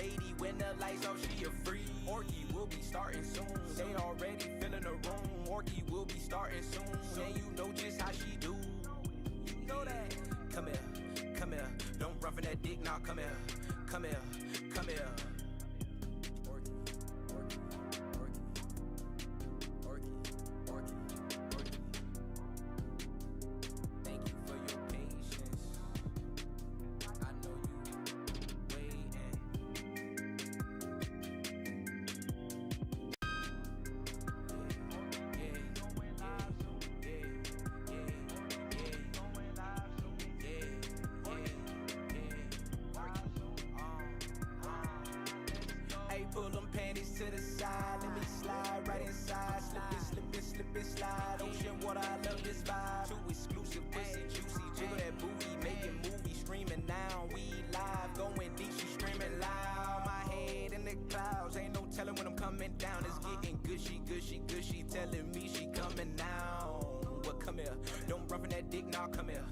lady when the lights off, she a freak. Orki will be starting soon. They already filling the room. Orki will be starting soon. And you know just how she do. You know that. Come here, come here. Don't run from that dick now. Come here, come here, come here. Orki, Orki, Orki, Orki, Orki, Orki. Thank you for your patience. I know you waiting. Hey, pull them panties to the side, let me slide right inside. Slip it, slip it, slip it, slide. Ocean water, I love this vibe. Too exclusive, pussy juicy, jiggle that booty, making movies, streaming now. We live, going deep, she screaming loud. My head in the clouds, ain't no telling when I'm coming down. It's getting gushy, gushy, gushy, telling me she coming now. Well, come here, don't run from that dick, now come here.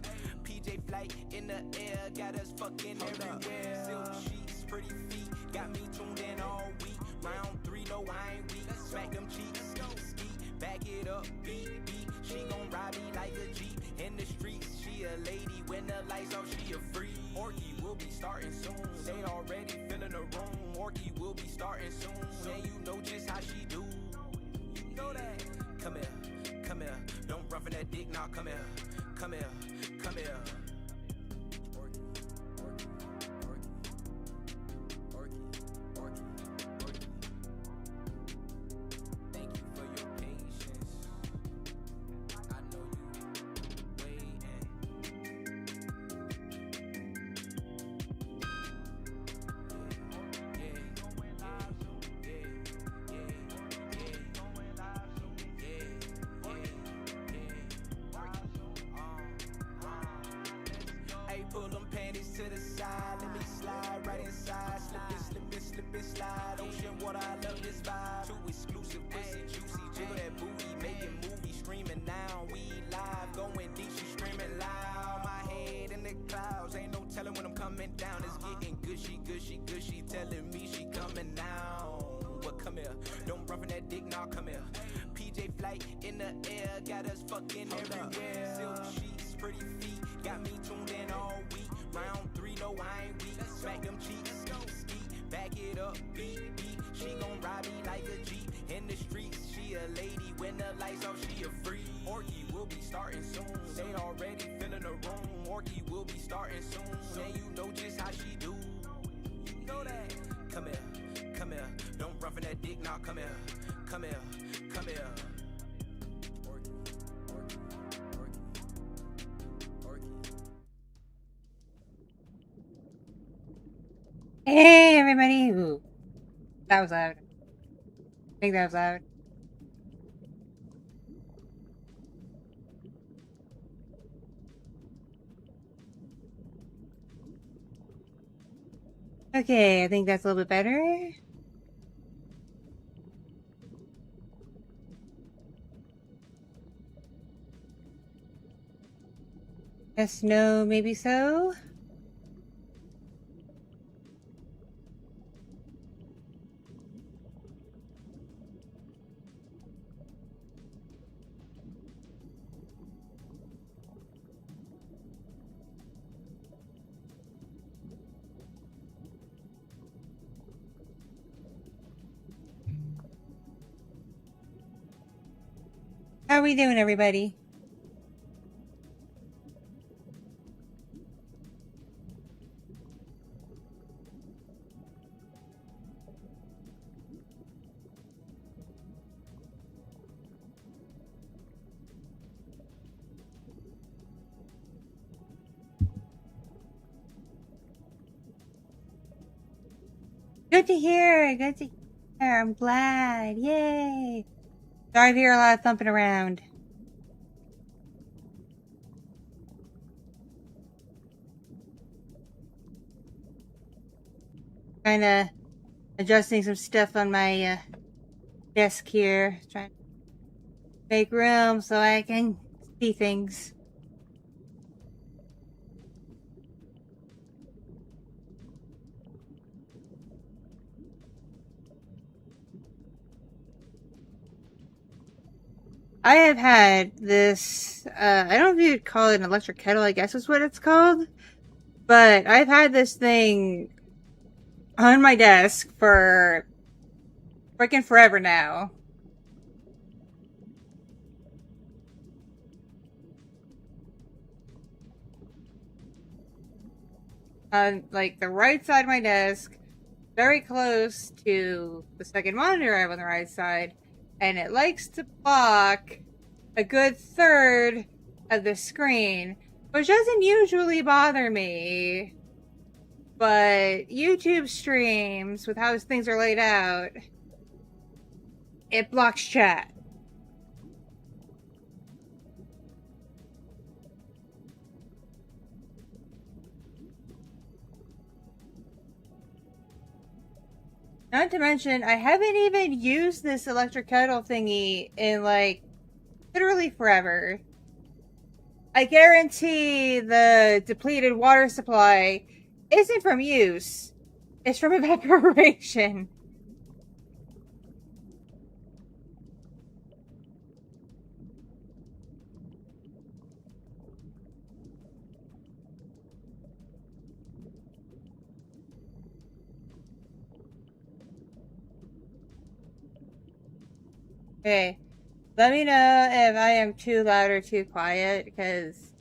PJ flight in the air, got us fucking everywhere. Silk sheets, pretty feet, got me tuned in all week. Round 3, no, I ain't weak. Smack them cheeks, ski, back it up, beat, beat. She gon' ride me like a Jeep. In the streets, she a lady. When the lights off, she a freak. Orki will be starting soon. They already filling the room. Orki will be starting soon. And you know just how she do. You know that. Come here, come here. Don't run from that dick, now come here. Come here, come here. Orki, Orki, Orki, Orki, Orki, Orki. Thank you for your patience. I know you waiting. Hey, pull them panties to the side, let me slide right inside. Slip it, slip it, slip it, slide. Ocean water, I love this vibe. Too exclusive, pussy juicy, jiggle that booty, making movies, streaming now. We live, going deep, she screaming loud. My head in the clouds, ain't no telling when I'm coming down. It's getting gushy, gushy, gushy, telling me she coming now. Well, come here, don't run from that dick, now come here. PJ flight in the air, got us fucking everywhere. Silk sheets, pretty feet, got me tuned in all week. Round 3, no, I ain't weak. Smack them cheeks, ski, back it up, beat, beat. She gon' ride me like a Jeep. In the streets, she a lady. When the lights off, she a freak. Orki will be starting soon. They already filling the room. Orki will be starting soon. And you know just how she do. You know that. Come here, come here. Don't run from that dick, now come here. Come here, come here. Orki, Orki, Orki, Orki. Hey everybody! Ooh, that was loud. I think that was loud. Okay, I think that's a little bit better. Yes, no, maybe so. How are we doing, everybody? Good to hear. Good to hear. I'm glad. Yay. Sorry to hear a lot of thumping around. Kind of adjusting some stuff on my desk here. Trying to make room so I can see things. I have had this, I don't know if you'd call it an electric kettle, I guess is what it's called. But I've had this thing on my desk for freaking forever now. On, like, the right side of my desk, very close to the second monitor I have on the right side, and it likes to block a good third of the screen, which doesn't usually bother me. But YouTube streams, with how things are laid out, it blocks chat. Not to mention, I haven't even used this electric kettle thingy in, like, literally forever. I guarantee the depleted water supply isn't from use. It's from evaporation. Okay, let me know if I am too loud or too quiet, because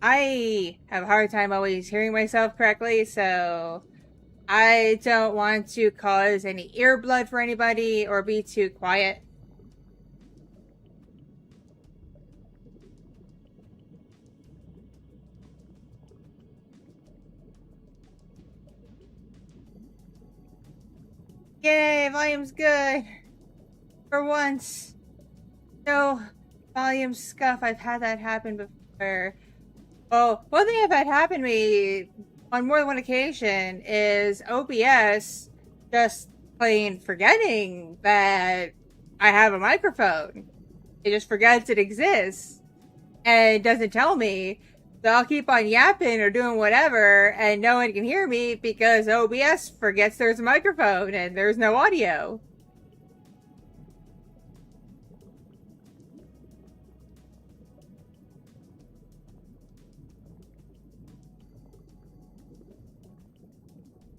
I have a hard time always hearing myself correctly, so I don't want to cause any ear blood for anybody or be too quiet. Yay, volume's good. For once. No volume scuff. I've had that happen before. Oh, one thing I've had happen to me on more than one occasion is OBS just plain forgetting that I have a microphone. It just forgets it exists and doesn't tell me. So I'll keep on yapping or doing whatever and no one can hear me because OBS forgets there's a microphone and there's no audio.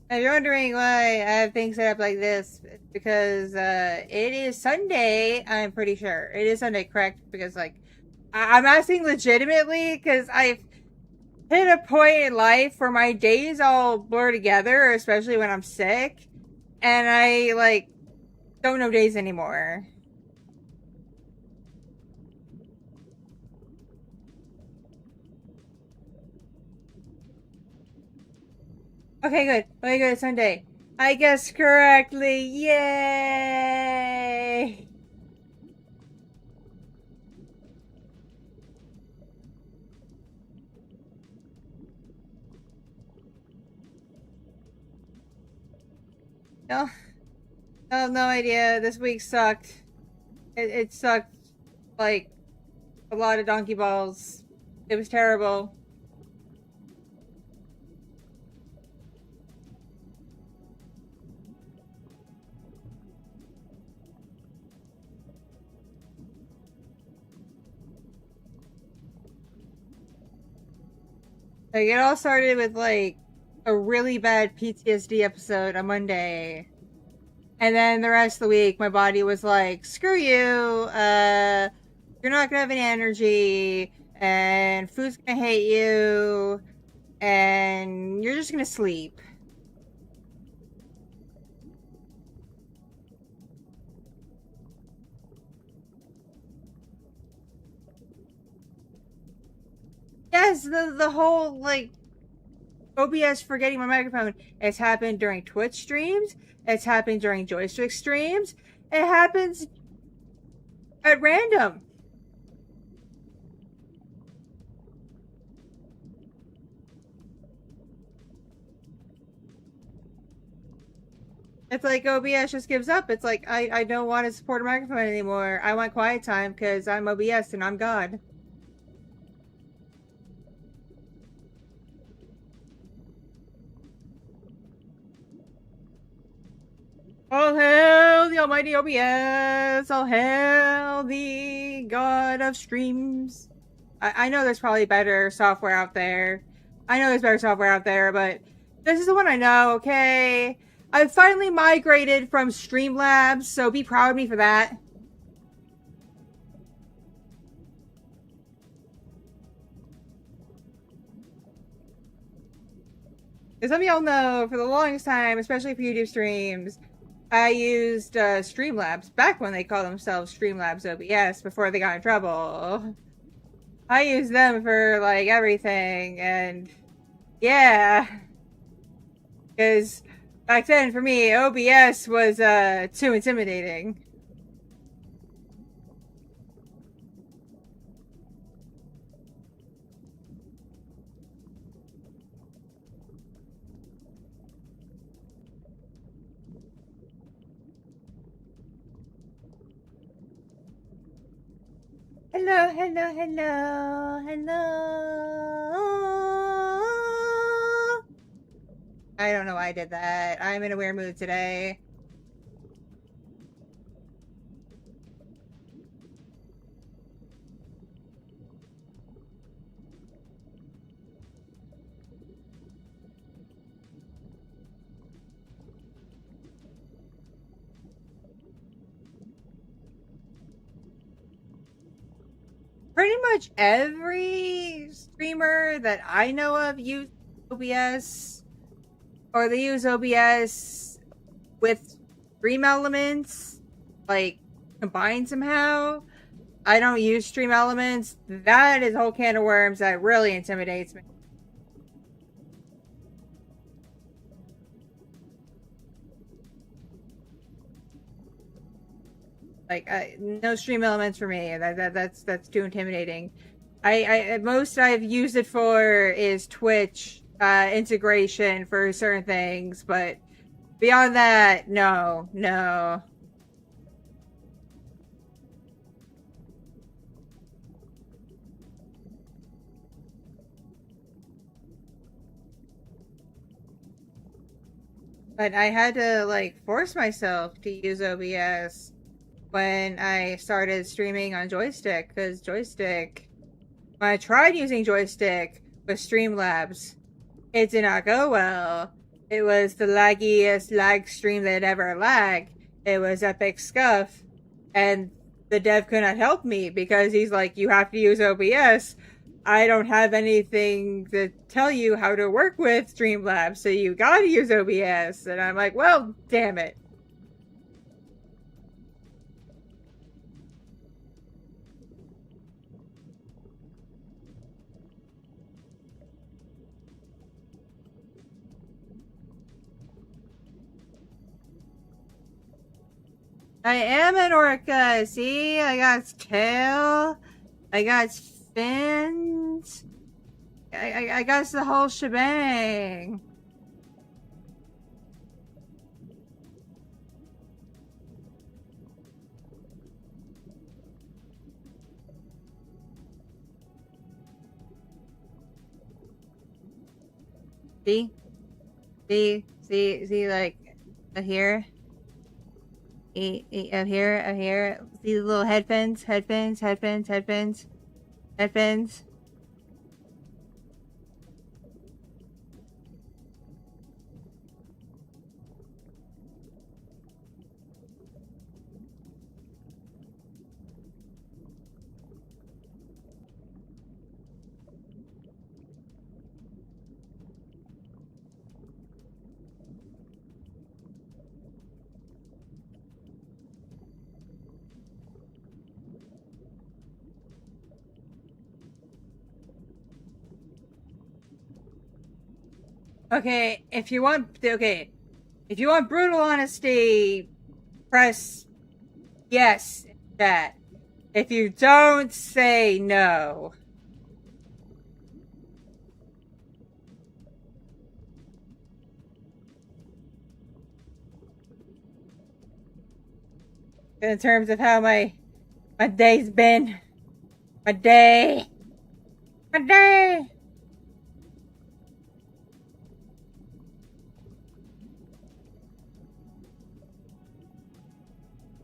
If you're wondering why I have things set up like this, it's because it is Sunday, I'm pretty sure. It is Sunday, correct? Because, like, I'm asking legitimately because I've hit a point in life where my days all blur together, especially when I'm sick, and I, like, don't know days anymore. Okay, good. Okay, good. Sunday. I guessed correctly. Yay! No, I have no idea. This week sucked. It sucked like a lot of donkey balls. It was terrible. Like, it all started with, like, a really bad PTSD episode on Monday. And then the rest of the week, my body was like, screw you, you're not gonna have any energy, and food's gonna hate you, and you're just gonna sleep. Yes, the whole, like, OBS forgetting my microphone. It's happened during Twitch streams. It's happened during joystick streams. It happens at random. It's like OBS just gives up. It's like, I don't want to support a microphone anymore. I want quiet time because I'm OBS and I'm God. All hail the almighty OBS! All hail the god of streams! I know there's probably better software out there. I know there's better software out there, but this is the one I know, okay? I've finally migrated from Streamlabs, so be proud of me for that. As some of y'all know, for the longest time, especially for YouTube streams, I used Streamlabs back when they called themselves Streamlabs OBS before they got in trouble. I used them for like everything, and yeah, because back then for me, OBS was too intimidating. Hello, hello, hello, hello. I don't know why I did that. I'm in a weird mood today. Pretty much every streamer that I know of use OBS, or they use OBS with Stream Elements, like combined somehow. I don't use Stream Elements. That is a whole can of worms that really intimidates me. Like, no Stream Elements for me. That's too intimidating. Most I've used it for is Twitch integration for certain things, but beyond that, no. But I had to like force myself to use OBS when I started streaming on Joystick, because Joystick, when I tried using Joystick with Streamlabs, it did not go well. It was the laggiest lag stream that ever lagged. It was epic scuff, and the dev could not help me because he's like, you have to use OBS. I don't have anything to tell you how to work with Streamlabs, so you gotta use OBS. And I'm like, well, damn it. I am an orca. See, I got tail. I got fins. I got the whole shebang. See, like here. Up here. See the little headphones. Okay, if you want brutal honesty, press yes, chat. If you don't, say no. In terms of how my day's been. My day.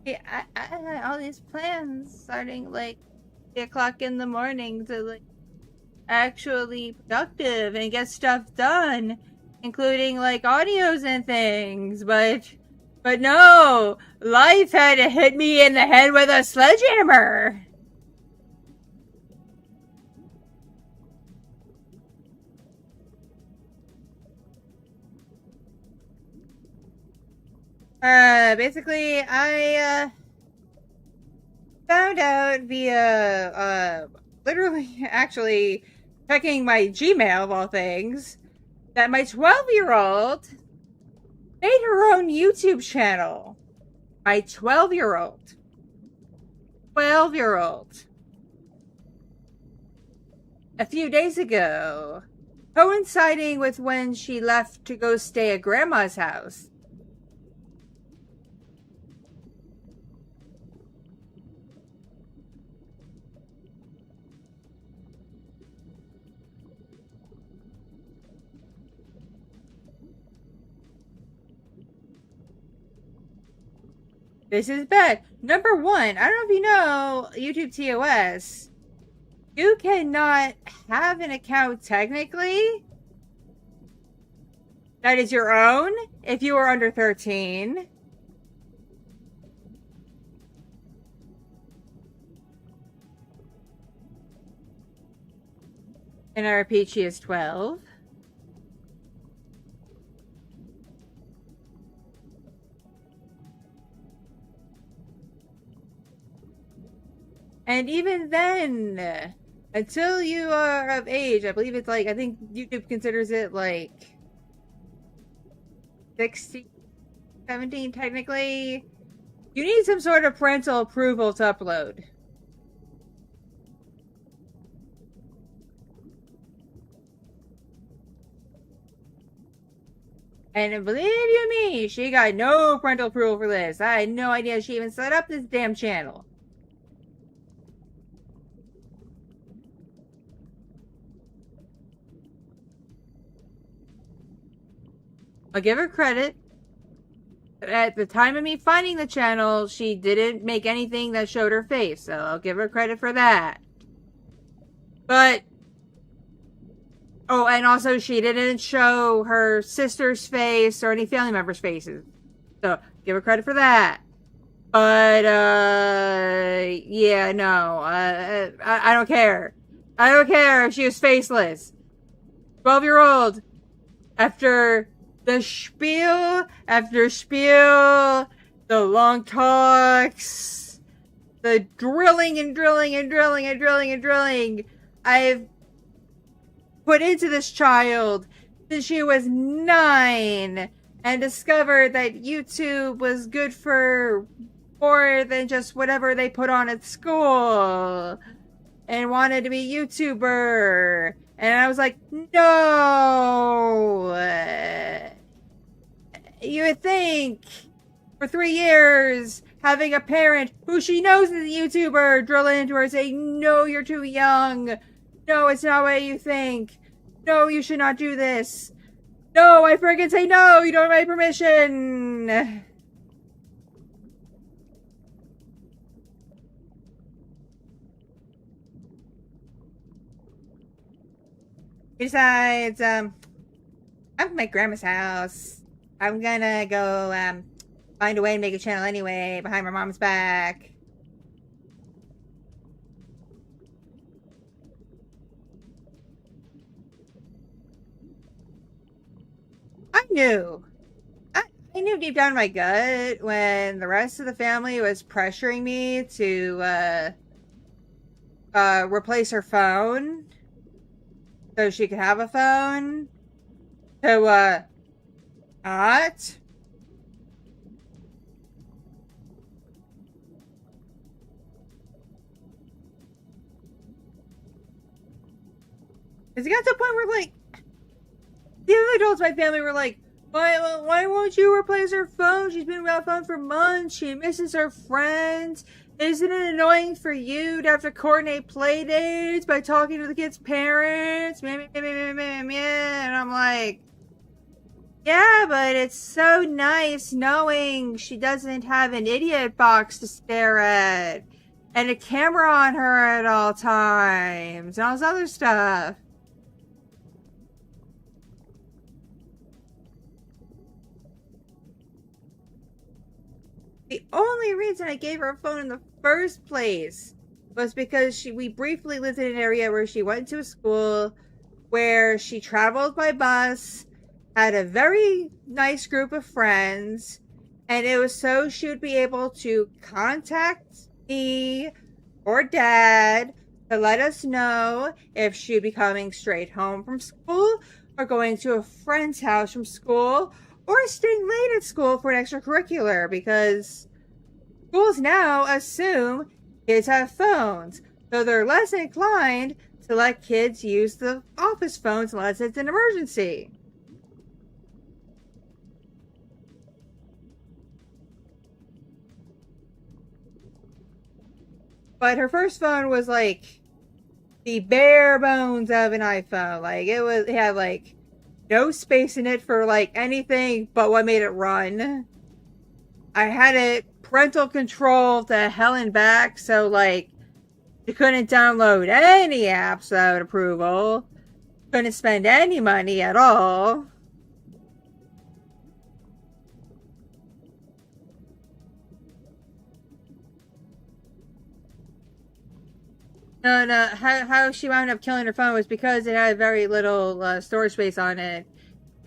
I had all these plans starting like 8 o'clock in the morning to like actually productive and get stuff done, including like audios and things, but no, life had to hit me in the head with a sledgehammer. Basically, I found out via literally actually checking my Gmail of all things that my 12-year-old made her own YouTube channel. My 12-year-old. 12-year-old. A few days ago, coinciding with when she left to go stay at Grandma's house. This is bad. Number one, I don't know if you know YouTube TOS. You cannot have an account technically that is your own if you are under 13. And I repeat, she is 12. And even then, until you are of age, I believe it's like, I think YouTube considers it like 16, 17 technically. You need some sort of parental approval to upload. And believe you me, she got no parental approval for this. I had no idea she even set up this damn channel. I'll give her credit. At the time of me finding the channel, she didn't make anything that showed her face, so I'll give her credit for that. But, oh, and also she didn't show her sister's face or any family members' faces. So, give her credit for that. But, yeah, no, I don't care. I don't care if she was faceless. 12-year-old, after the spiel after spiel, the long talks, the drilling and drilling and drilling and drilling and drilling I've put into this child since she was 9 and discovered that YouTube was good for more than just whatever they put on at school and wanted to be YouTuber. And I was like, no. You would think for 3 years having a parent who she knows is a YouTuber drilling into her saying, no, you're too young. No, it's not what you think. No, you should not do this. No, I freaking say no. You don't have my permission. Besides, I'm at my grandma's house. I'm gonna go, find a way to make a channel anyway, behind my mom's back. I knew. I knew deep down in my gut when the rest of the family was pressuring me to, replace her phone so she could have a phone to, not. Because it got to a point where, like, the other adults in my family were like, why won't you replace her phone? She's been without a phone for months. She misses her friends. Isn't it annoying for you to have to coordinate play dates by talking to the kid's parents? And I'm like, Yeah, but it's so nice knowing she doesn't have an idiot box to stare at and a camera on her at all times and all this other stuff. The only reason I gave her a phone in the first place was because we briefly lived in an area where she went to a school where she traveled by bus, had a very nice group of friends, and it was so she would be able to contact me or dad to let us know if she'd be coming straight home from school or going to a friend's house from school or staying late at school for an extracurricular, because schools now assume kids have phones, so they're less inclined to let kids use the office phones unless it's an emergency. But her first phone was like the bare bones of an iPhone. Like it had like no space in it for like anything but what made it run. I had it parental control to hell and back, so like you couldn't download any apps without approval. Couldn't spend any money at all. No. How she wound up killing her phone was because it had very little storage space on it.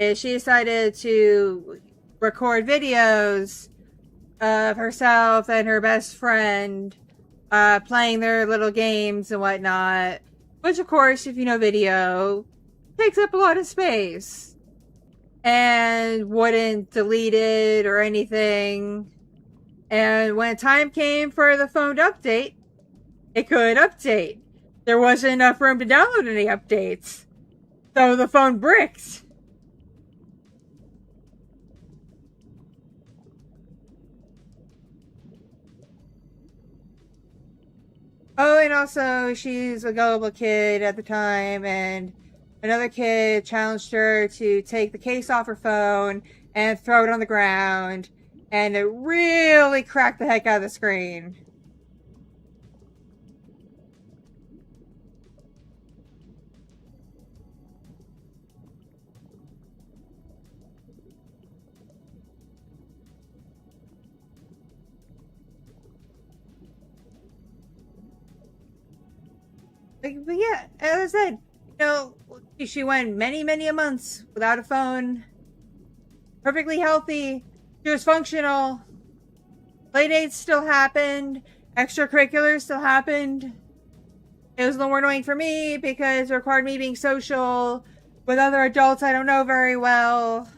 And she decided to record videos of herself and her best friend playing their little games and whatnot. Which, of course, if you know video, takes up a lot of space. And wouldn't delete it or anything. And when time came for the phone to update, it could update. There wasn't enough room to download any updates. So the phone bricked. Oh, and also, she's a gullible kid at the time, and another kid challenged her to take the case off her phone and throw it on the ground, and it really cracked the heck out of the screen. Like, but yeah, as I said, she went many a months without a phone. Perfectly healthy. She was functional. Play dates still happened. Extracurriculars still happened. It was a little more annoying for me because it required me being social with other adults I don't know very well.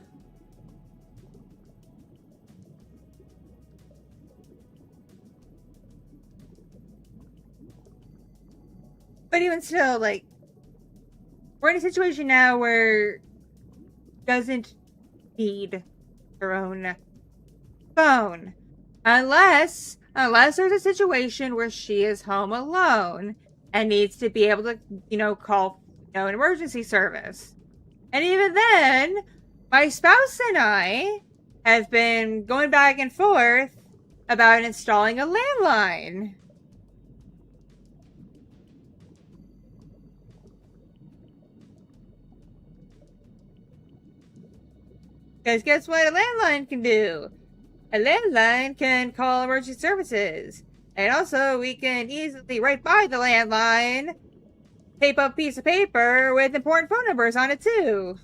But even still, like, we're in a situation now where doesn't need her own phone. Unless there's a situation where she is home alone and needs to be able to, call, an emergency service. And even then, my spouse and I have been going back and forth about installing a landline. Because guess what a landline can do? A landline can call emergency services. And also, we can easily, right by the landline, tape up a piece of paper with important phone numbers on it, too.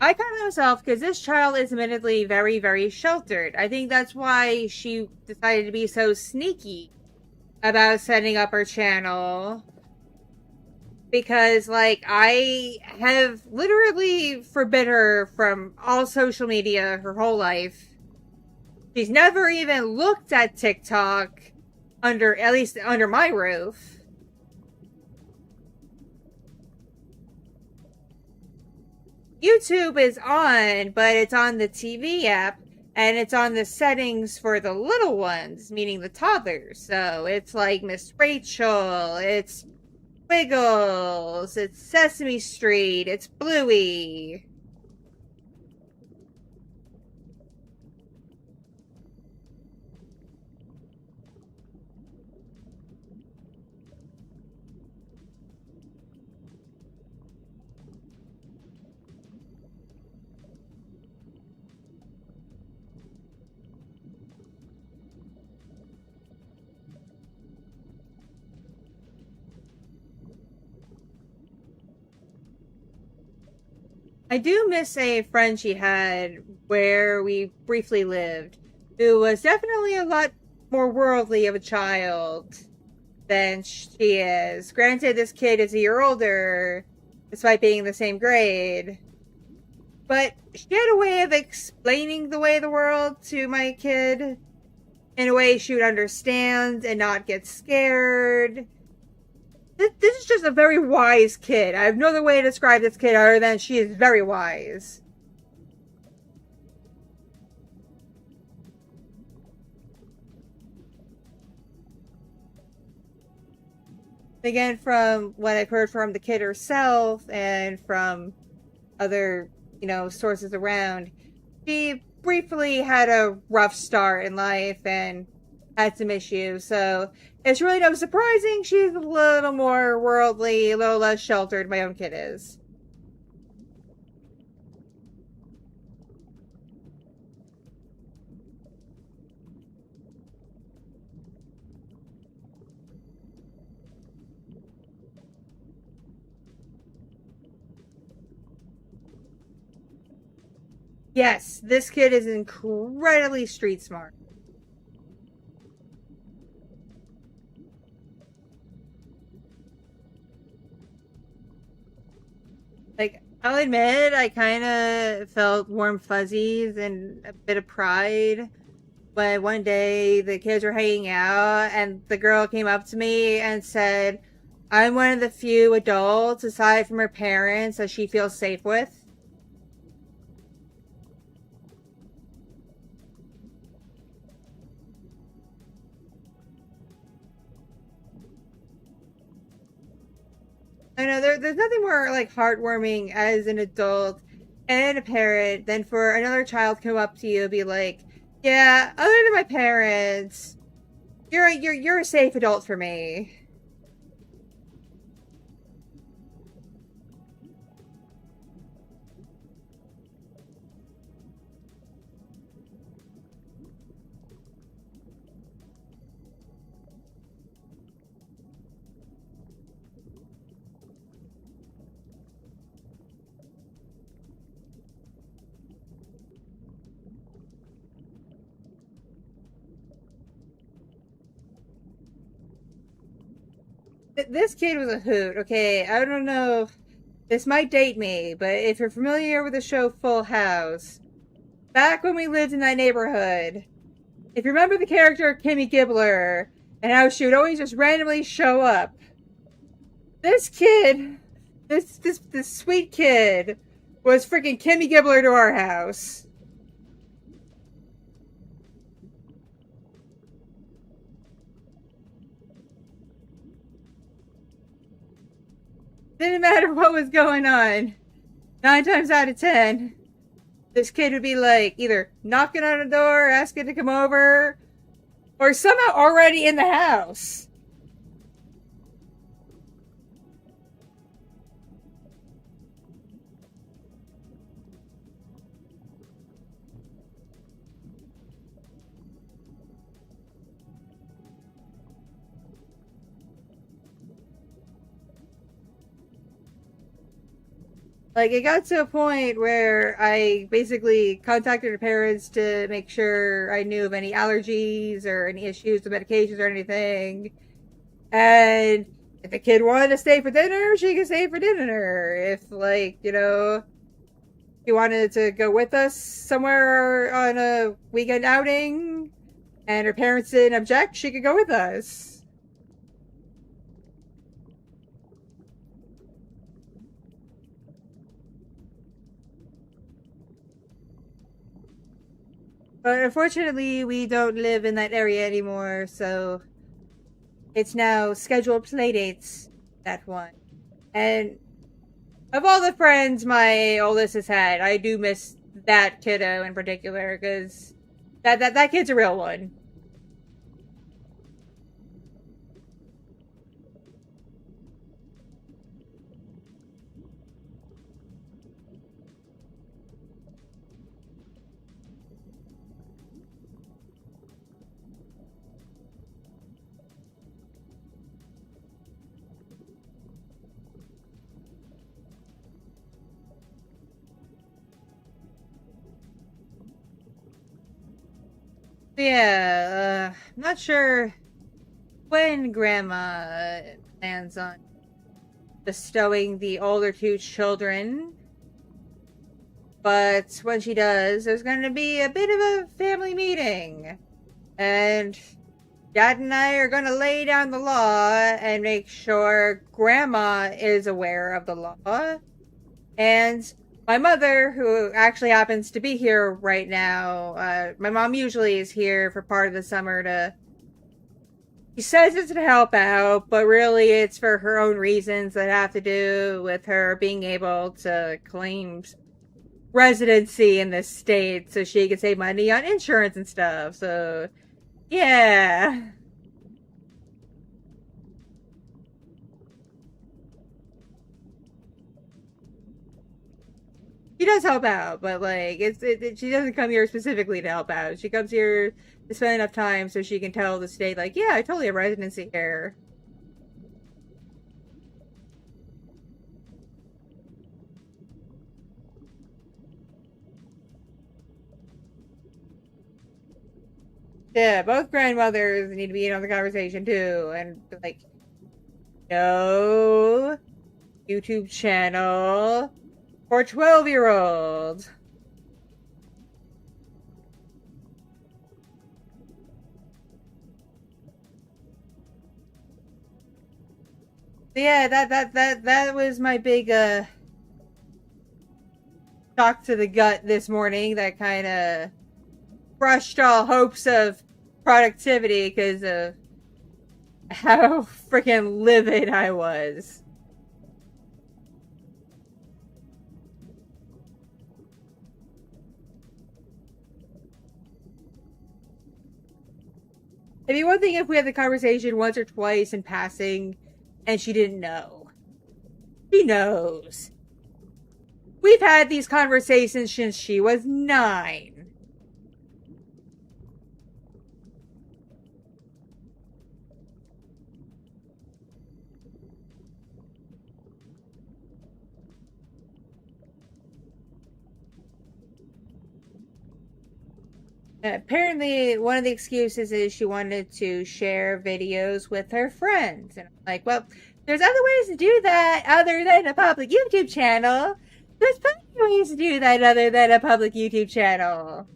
I kind of myself, because this child is admittedly very, very sheltered. I think that's why she decided to be so sneaky about setting up her channel. Because, I have literally forbid her from all social media her whole life. She's never even looked at TikTok at least under my roof. YouTube is on, but it's on the TV app, and it's on the settings for the little ones, meaning the toddlers. So it's like Miss Rachel, it's Wiggles, it's Sesame Street, it's Bluey. I do miss a friend she had where we briefly lived, who was definitely a lot more worldly of a child than she is. Granted, this kid is a year older, despite being in the same grade. But she had a way of explaining the way of the world to my kid in a way she would understand and not get scared. This is just a very wise kid. I have no other way to describe this kid other than she is very wise. Again, from what I've heard from the kid herself and from other, sources around, she briefly had a rough start in life and had some issues. So it's really no surprising she's a little more worldly, a little less sheltered my own kid is. Yes, this kid is incredibly street smart. Like, I'll admit, I kind of felt warm fuzzies and a bit of pride when one day the kids were hanging out and the girl came up to me and said, I'm one of the few adults, aside from her parents, that she feels safe with. I know there's nothing more like heartwarming as an adult and a parent than for another child to come up to you and be like, "Yeah, other than my parents, you're a safe adult for me." This kid was a hoot. Okay, I don't know if this might date me, but if you're familiar with the show Full House, back when we lived in that neighborhood, if you remember the character Kimmy Gibbler and how she would always just randomly show up, this kid, this sweet kid, was freaking Kimmy Gibbler to our house. Didn't matter what was going on. 9 times out of 10, this kid would be like either knocking on a door, asking to come over, or somehow already in the house. Like, it got to a point where I basically contacted her parents to make sure I knew of any allergies or any issues with medications or anything. And if the kid wanted to stay for dinner, she could stay for dinner. If, she wanted to go with us somewhere on a weekend outing and her parents didn't object, she could go with us. But unfortunately, we don't live in that area anymore, so it's now scheduled playdates, that one. And of all the friends my oldest has had, I do miss that kiddo in particular, because that kid's a real one. Yeah, I'm not sure when Grandma plans on bestowing the older two children, but when she does, there's going to be a bit of a family meeting. And Dad and I are going to lay down the law and make sure Grandma is aware of the law. And my mother, who actually happens to be here right now, my mom usually is here for part of the summer to... She says it's to help out, but really it's for her own reasons that have to do with her being able to claim residency in this state so she can save money on insurance and stuff. So, yeah. She does help out, but like she doesn't come here specifically to help out. She comes here to spend enough time so she can tell the state, like, yeah, I totally have residency here. Yeah, both grandmothers need to be in on the conversation too, and like, no YouTube channel for 12-year-olds. Yeah, that was my big shock to the gut this morning. That kind of crushed all hopes of productivity because of how freaking livid I was. It'd be one thing if we had the conversation once or twice in passing and she didn't know. She knows. We've had these conversations since she was 9. Apparently, one of the excuses is she wanted to share videos with her friends. And I'm like, well, there's other ways to do that other than a public YouTube channel. There's plenty of ways to do that other than a public YouTube channel.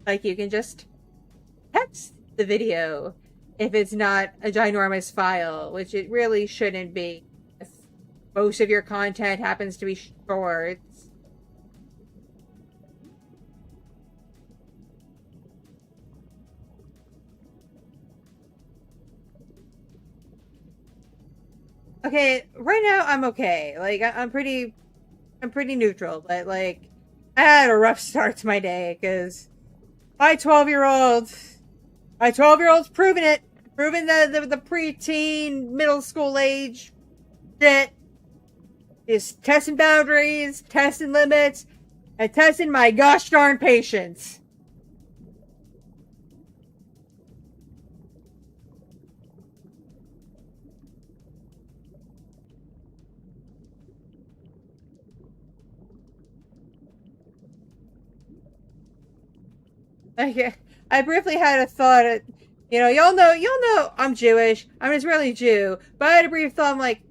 Like, you can just text the video if it's not a ginormous file, which it really shouldn't be. If most of your content happens to be shorts. Okay, right now I'm okay. Like, I'm pretty neutral, but like, I had a rough start to my day because my 12-year-old's proven it. Proven the preteen, middle school age shit. Is testing boundaries, testing limits, and testing my gosh darn patience. I briefly had a thought. Y'all know I'm Jewish. I'm an Israeli Jew. But I had a brief thought. I'm like,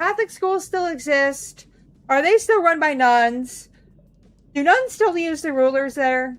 Catholic schools still exist? Are they still run by nuns? Do nuns still use the rulers there?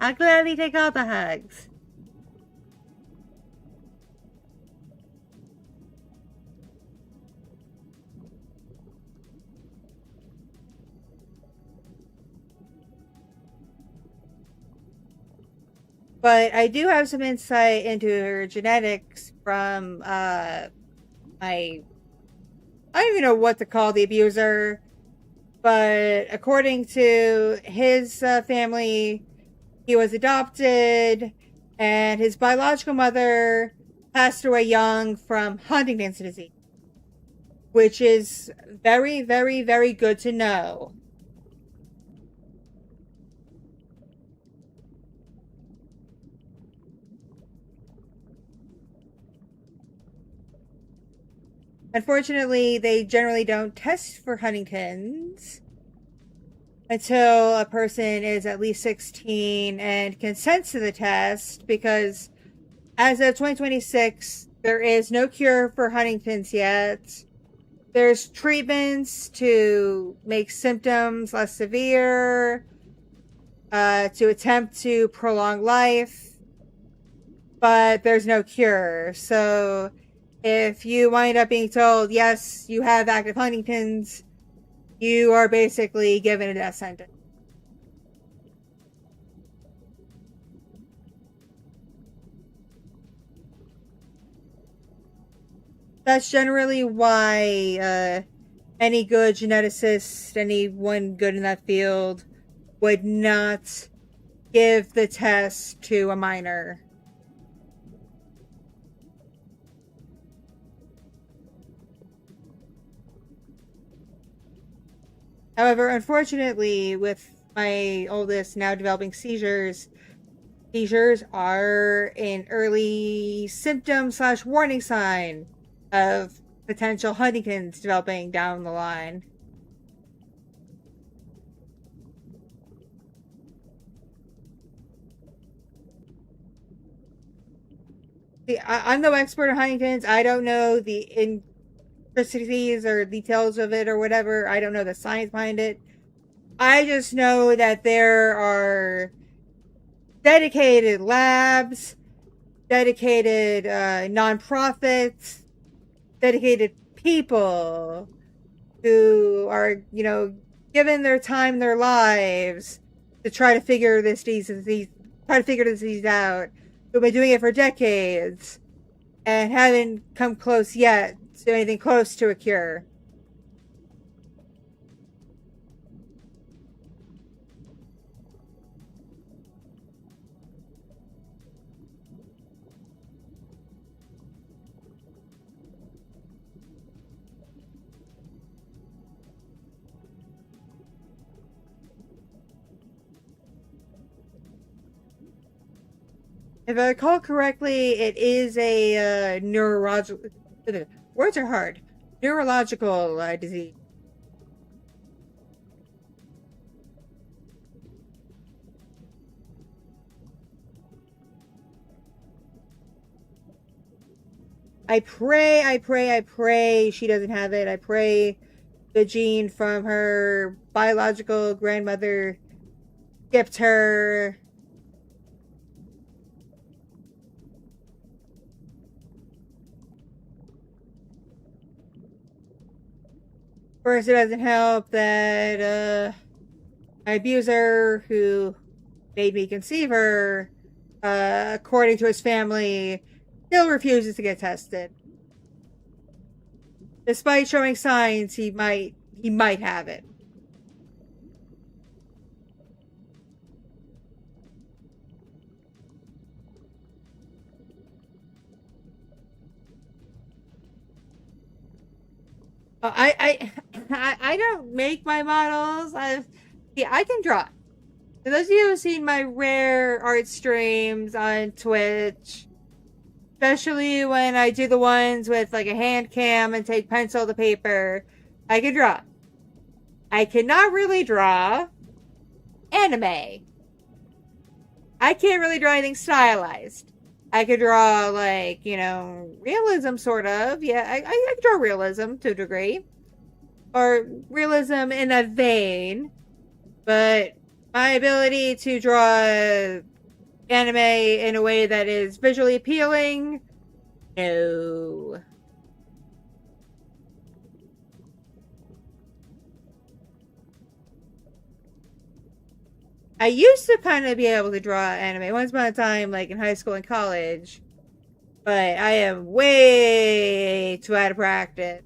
I'll gladly take all the hugs. But I do have some insight into her genetics from I don't even know what to call the abuser, but according to his family, he was adopted, and his biological mother passed away young from Huntington's disease, which is very, very, very good to know. Unfortunately, they generally don't test for Huntington's until a person is at least 16 and consents to the test, because as of 2026, there is no cure for Huntington's yet. There's treatments to make symptoms less severe, to attempt to prolong life, but there's no cure. So if you wind up being told, yes, you have active Huntington's, you are basically given a death sentence. That's generally why any good geneticist, anyone good in that field, would not give the test to a minor. However, unfortunately, with my oldest now developing seizures are an early symptom / warning sign of potential Huntington's developing down the line. See, I'm no expert on Huntington's. I don't know the intricacies or details of it or whatever. I don't know the science behind it. I just know that there are dedicated labs, dedicated nonprofits, dedicated people who are, given their time, their lives to try to figure this disease out. Who've been doing it for decades and haven't come close yet to anything close to a cure. If I recall correctly, it is a neurological. Words are hard. Neurological disease. I pray she doesn't have it. I pray the gene from her biological grandmother skipped her. Of course, it doesn't help that my abuser, who made me conceive her, according to his family, still refuses to get tested. Despite showing signs he might have it. I don't make my models. I can draw. For those of you who've seen my rare art streams on Twitch, especially when I do the ones with like a hand cam and take pencil to paper, I can draw. I cannot really draw anime. I can't really draw anything stylized. I could draw, like, realism, sort of. Yeah, I can draw realism to a degree. Or realism in a vein. But my ability to draw anime in a way that is visually appealing? No. I used to kind of be able to draw anime once upon a time, like in high school and college, but I am way too out of practice.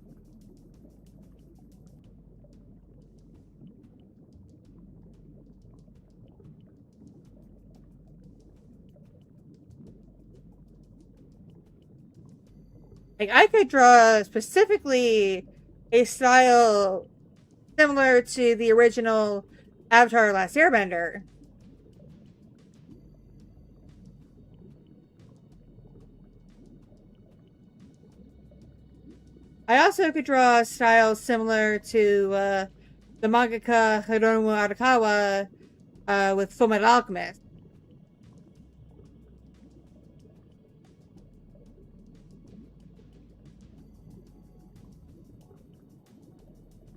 Like, I could draw specifically a style similar to the original Avatar: Last Airbender. I also could draw a style similar to the mangaka Hiromu Arakawa with Fullmetal Alchemist.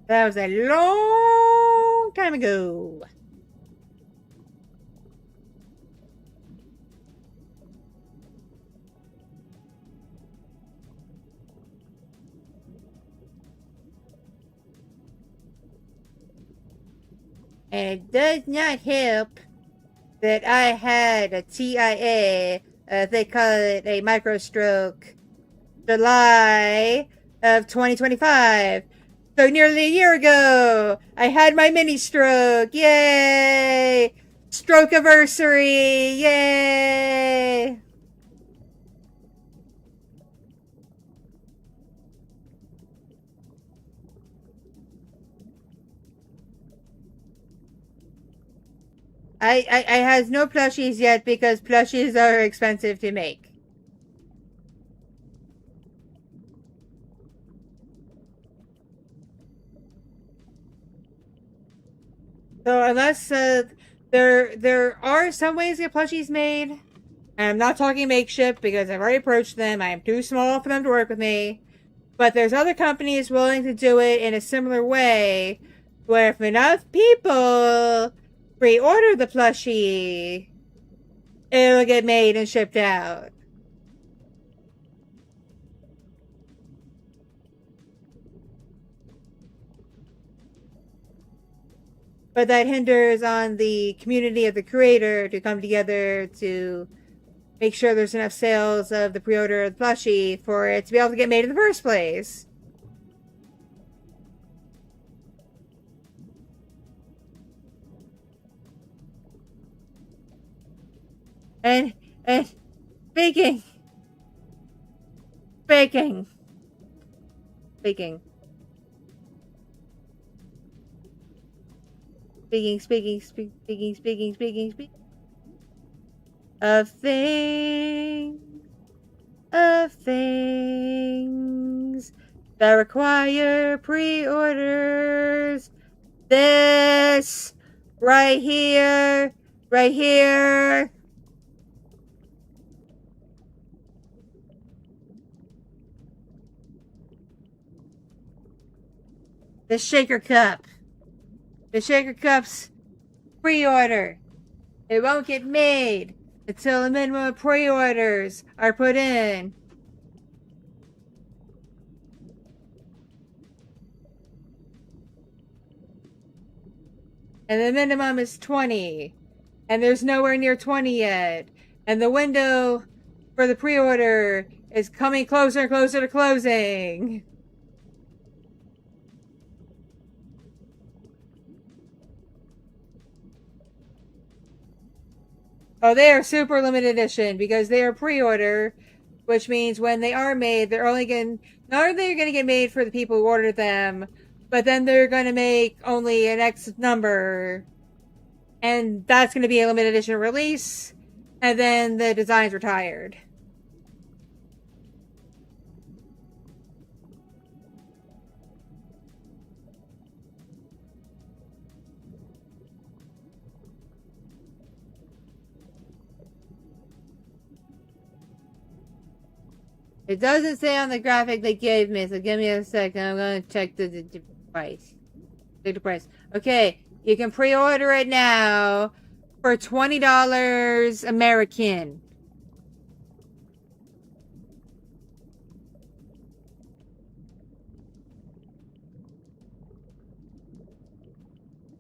That was a long time ago. And it does not help that I had a TIA, they call it a microstroke, July of 2025. So nearly a year ago, I had my mini stroke. Yay! Stroke anniversary. Yay! I has no plushies yet because plushies are expensive to make. So unless there are some ways to get plushies made, and I'm not talking makeshift because I've already approached them. I am too small for them to work with me. But there's other companies willing to do it in a similar way, where if enough people pre-order the plushie, it'll get made and shipped out. But that hinders on the community of the creator to come together to make sure there's enough sales of the pre-order of the plushie for it to be able to get made in the first place. And speaking. Speaking of things that require pre-orders. This right here. The shaker cup. The shaker cup's pre-order. It won't get made until a minimum of pre-orders are put in. And the minimum is 20. And there's nowhere near 20 yet. And the window for the pre-order is coming closer and closer to closing. Oh, they are super limited edition because they are pre-order, which means when they are made, they're only going not only are they going to get made for the people who ordered them, but then they're going to make only an X number, and that's going to be a limited edition release, and then the design's retired. It doesn't say on the graphic they gave me, so give me a second. I'm going to check the price. Check the price. Okay, You can pre-order it now for $20 American.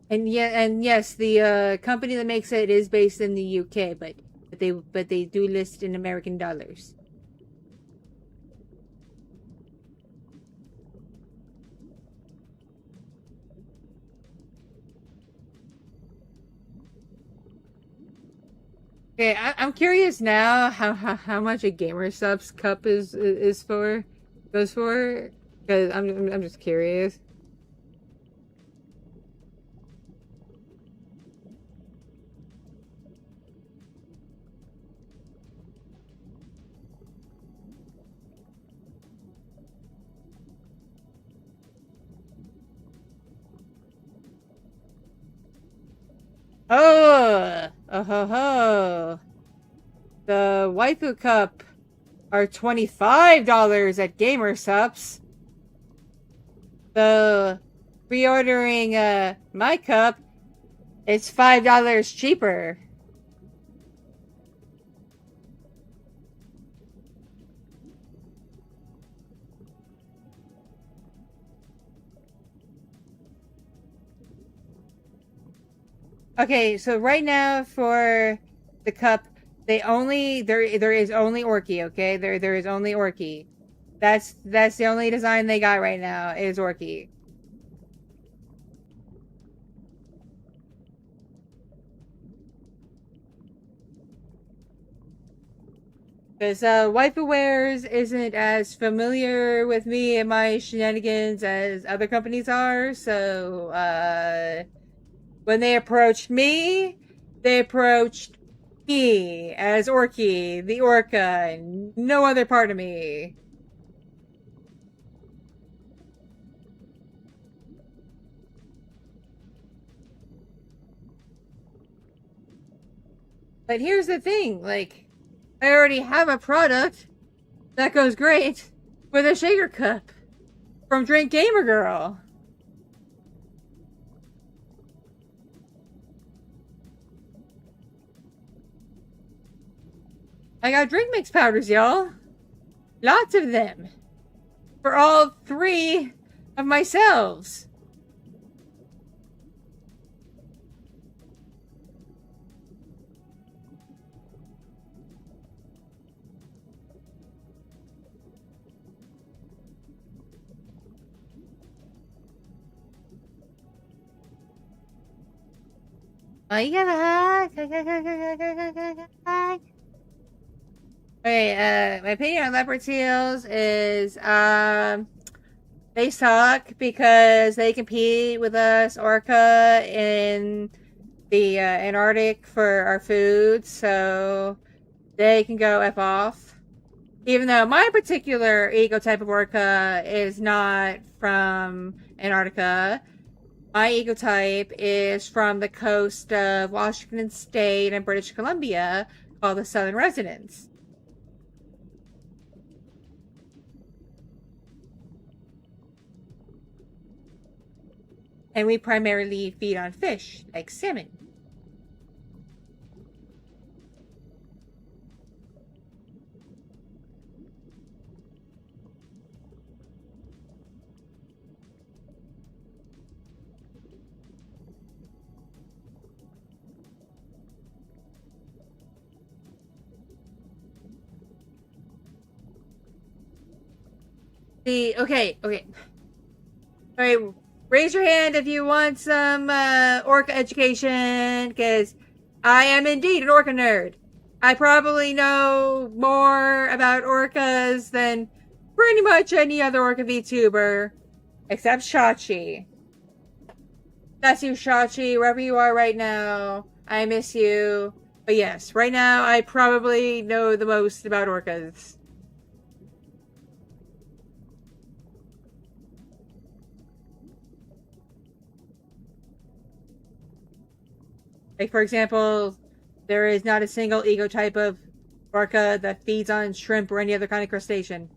And yes, the company that makes it is based in the UK, but they do list in American dollars. Okay, I'm curious now how much a gamer subs cup goes for, because I'm just curious. Oh ho ho! The waifu cup are $25 at gamer subs. The pre-ordering my cup, it's $5 cheaper. Okay, so right now for the cup, there is only Orki, okay? There is only Orki. That's the only design they got right now is Orki. Because Waifu Wares isn't as familiar with me and my shenanigans as other companies are, so when they approached me, they approached me as Orki, the Orca, no other part of me. But here's the thing, like, I already have a product that goes great with a shaker cup from Drink Gamer Girl. I got drink mix powders, y'all. Lots of them. For all 3 of myselves. Oh, you got a hug. Okay, my opinion on leopard seals is, they suck because they compete with us, Orca, in the Antarctic for our food, so they can go F off. Even though my particular eco type of Orca is not from Antarctica, my eco type is from the coast of Washington State and British Columbia, called the Southern Residents. And we primarily feed on fish, like salmon. Okay. Alright, raise your hand if you want some orca education, because I am indeed an orca nerd. I probably know more about orcas than pretty much any other orca VTuber, except Shachi. That's you, Shachi, wherever you are right now. I miss you. But yes, right now I probably know the most about orcas. Like, for example, there is not a single eco type of orca that feeds on shrimp or any other kind of crustacean.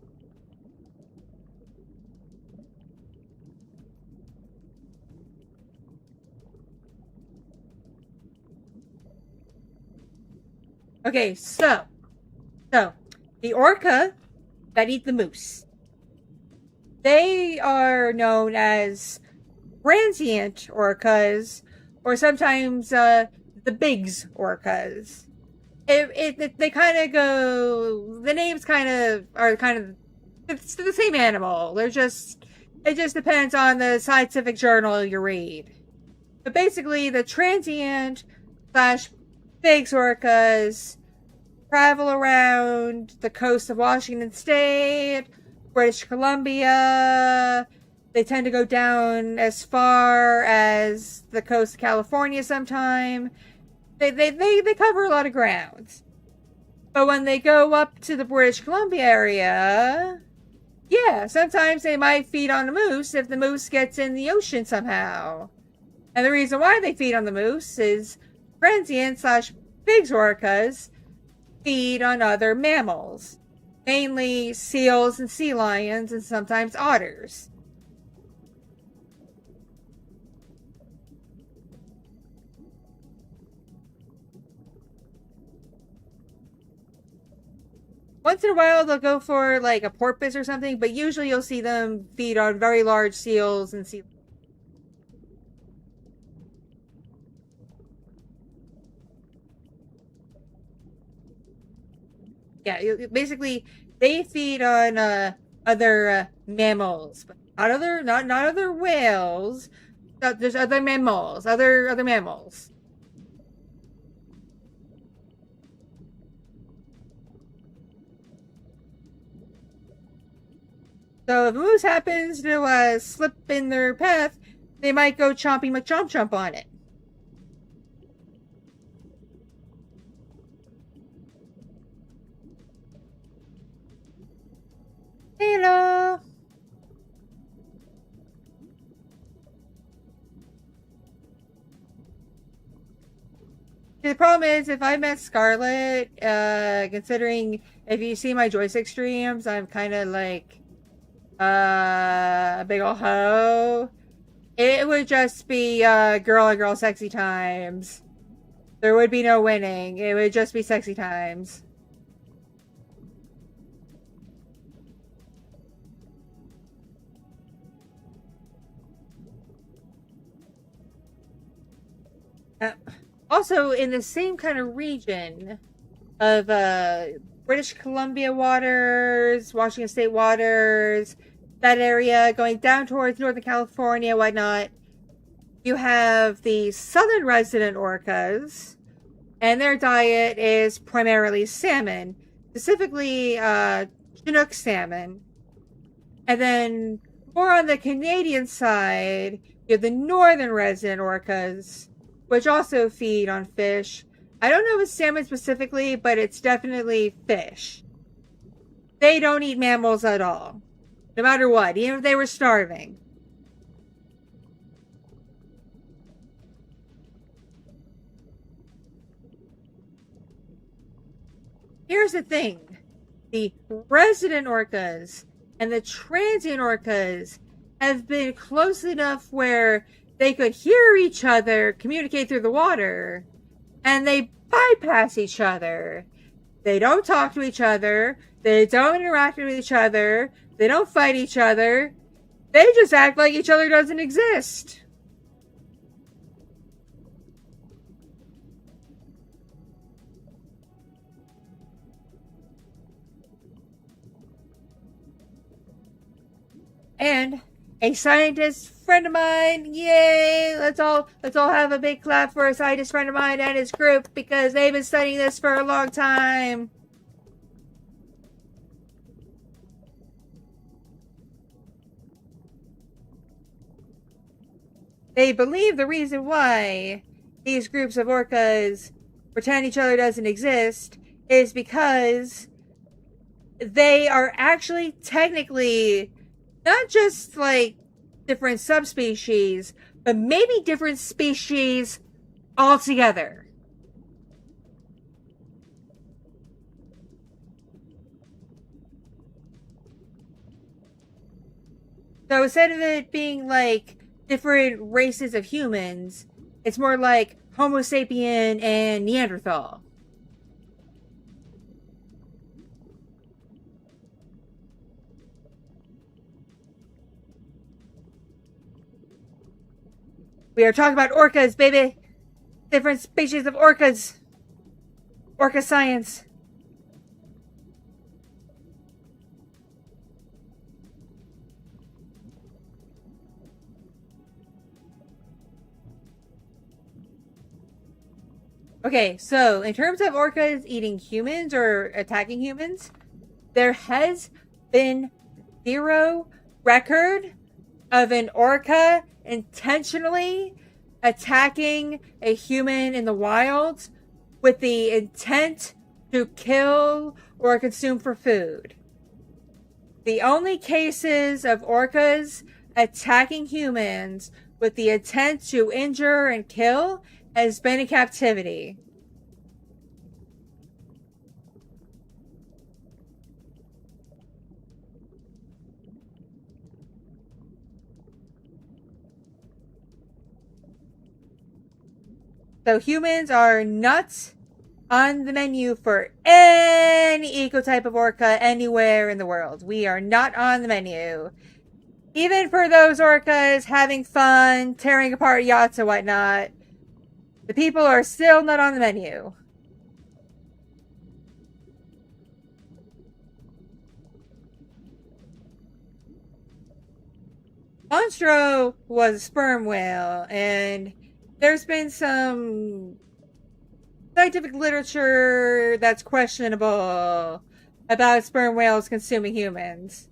Okay, so the orca that eat the moose, they are known as transient orcas, or sometimes the bigs orcas. They kind of go. The names it's the same animal. It just depends on the scientific journal you read. But basically, the transient slash bigs orcas travel around the coast of Washington State, British Columbia. They tend to go down as far as the coast of California sometime. They cover a lot of ground. But when they go up to the British Columbia area, yeah, sometimes they might feed on the moose if the moose gets in the ocean somehow. And the reason why they feed on the moose is transient slash bigs orcas feed on other mammals, mainly seals and sea lions and sometimes otters. Once in a while, they'll go for like a porpoise or something, but usually you'll see them feed on very large seals and sea. Yeah, basically they feed on other mammals, but not other whales. There's other mammals, other mammals. So if a moose happens to slip in their path, they might go chompy McChomp on it. Hello. The problem is, if I met Scarlet, considering if you see my joystick streams, I'm kind of like a big ol' hoe. It would just be girl on girl sexy times. There would be no winning. It would just be sexy times. Also, in the same kind of region of British Columbia waters, Washington State waters, that area going down towards Northern California, whatnot, you have the southern resident orcas, and their diet is primarily salmon, specifically Chinook salmon. And then more on the Canadian side, you have the northern resident orcas, which also feed on fish. I don't know if it's salmon specifically, but it's definitely fish. They don't eat mammals at all. No matter what, even if they were starving. Here's the thing. The resident orcas and the transient orcas have been close enough where they could hear each other communicate through the water, and they bypass each other. They don't talk to each other. They don't interact with each other. They don't fight each other. They just act like each other doesn't exist. And a scientist friend of mine, yay! Let's all have a big clap for a scientist friend of mine and his group, because they've been studying this for a long time. They believe the reason why these groups of orcas pretend each other doesn't exist is because they are actually technically not just like different subspecies, but maybe different species altogether. So instead of it being like different races of humans, it's more like Homo sapien and Neanderthal. We are talking about orcas, baby. Different species of orcas. Orca science. Okay, so in terms of orcas eating humans or attacking humans, there has been 0 record of an orca intentionally attacking a human in the wild with the intent to kill or consume for food. The only cases of orcas attacking humans with the intent to injure and kill has been in captivity. So humans are not on the menu for any ecotype of orca anywhere in the world. We are not on the menu. Even for those orcas having fun, tearing apart yachts and whatnot, the people are still not on the menu. Monstro was a sperm whale, and there's been some scientific literature that's questionable about sperm whales consuming humans.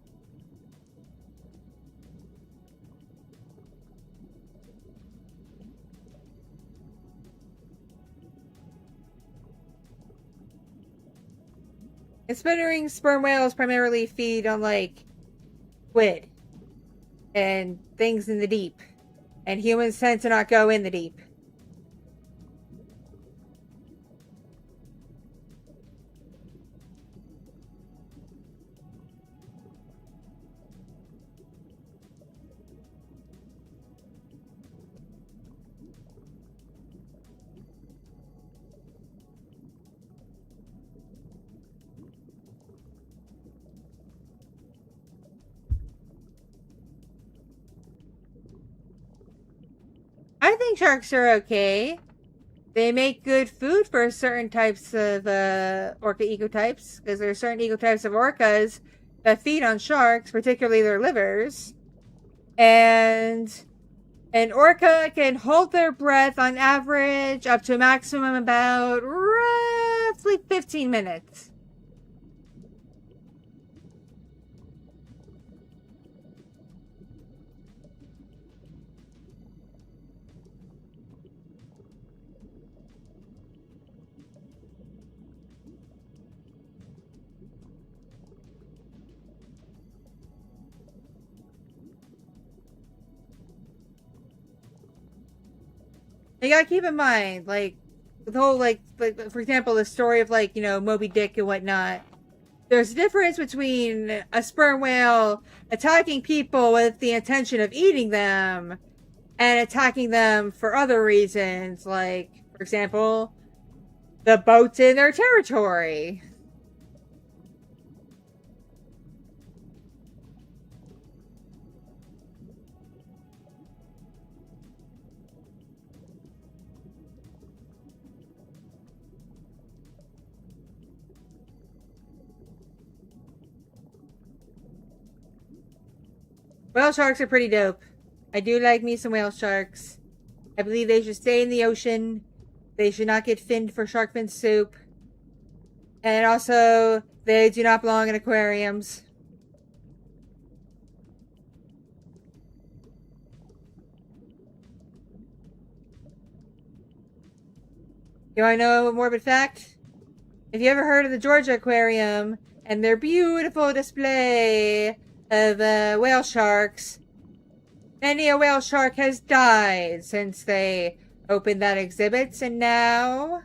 Considering sperm whales primarily feed on, like, squid and things in the deep, and humans tend to not go in the deep. I think sharks are okay. They make good food for certain types of orca ecotypes, because there are certain ecotypes of orcas that feed on sharks, particularly their livers. And an orca can hold their breath on average up to a maximum about roughly 15 minutes. You gotta keep in mind, like, the whole, like, for example, the story of, like, Moby Dick and whatnot. There's a difference between a sperm whale attacking people with the intention of eating them and attacking them for other reasons, like, for example, the boats in their territory. Whale sharks are pretty dope. I do like me some whale sharks. I believe they should stay in the ocean. They should not get finned for shark fin soup. And also, they do not belong in aquariums. You want to know a morbid fact? If you ever heard of the Georgia Aquarium and their beautiful display of whale sharks, many a whale shark has died since they opened that exhibit, and now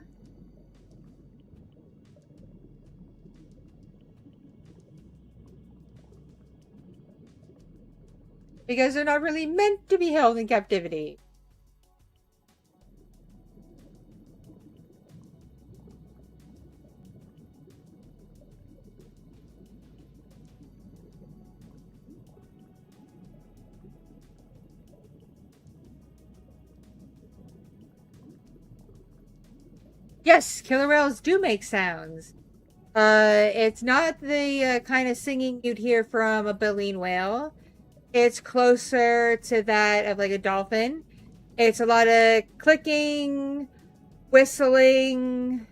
because they're not really meant to be held in captivity. Yes, killer whales do make sounds. It's not the kind of singing you'd hear from a baleen whale. It's closer to that of like a dolphin. It's a lot of clicking, whistling.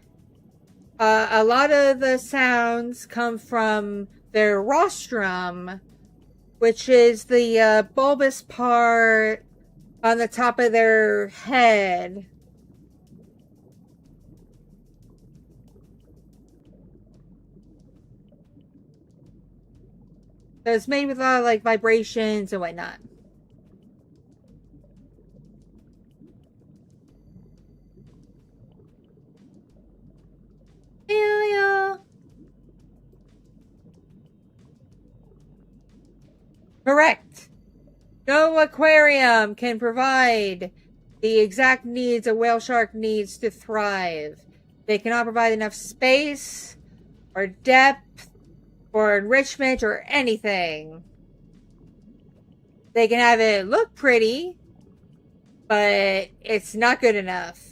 A lot of the sounds come from their rostrum, which is the bulbous part on the top of their head. So it's made with a lot of like vibrations and whatnot. Hell. Correct. No aquarium can provide the exact needs a whale shark needs to thrive. They cannot provide enough space or depth or enrichment or anything. They can have it look pretty, but it's not good enough.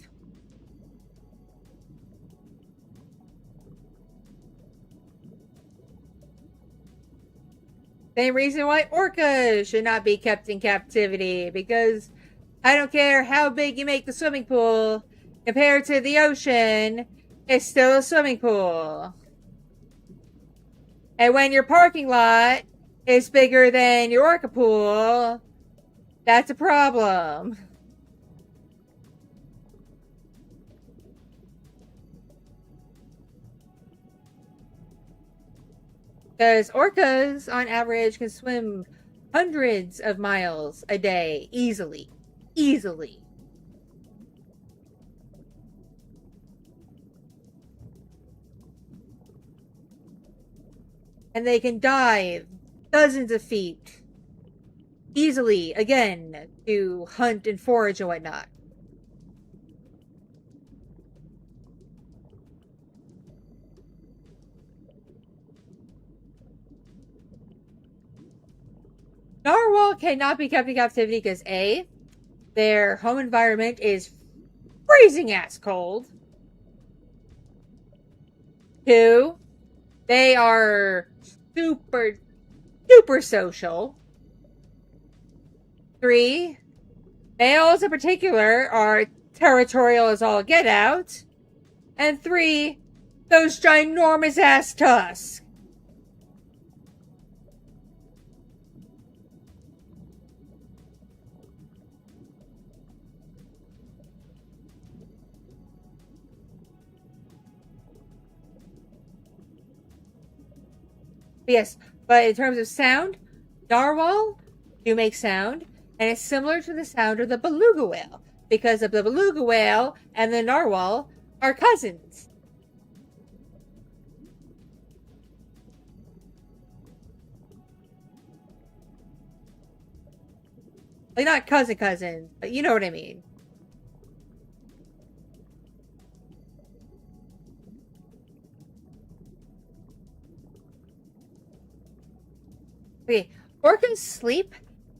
Same reason why orcas should not be kept in captivity, because I don't care how big you make the swimming pool, compared to the ocean, it's still a swimming pool. And when your parking lot is bigger than your orca pool, that's a problem. Because orcas, on average, can swim hundreds of miles a day easily. Easily. And they can dive dozens of feet easily, again, to hunt and forage and whatnot. Narwhal cannot be kept in captivity because A, their home environment is freezing ass cold. 2, they are super social. 3, males in particular are territorial as all get out. And 3, those ginormous ass tusks. Yes, but in terms of sound, narwhal do make sound, and it's similar to the sound of the beluga whale, because of the beluga whale and the narwhal are cousins. Like, not cousin, but you know what I mean. Okay, orcas sleep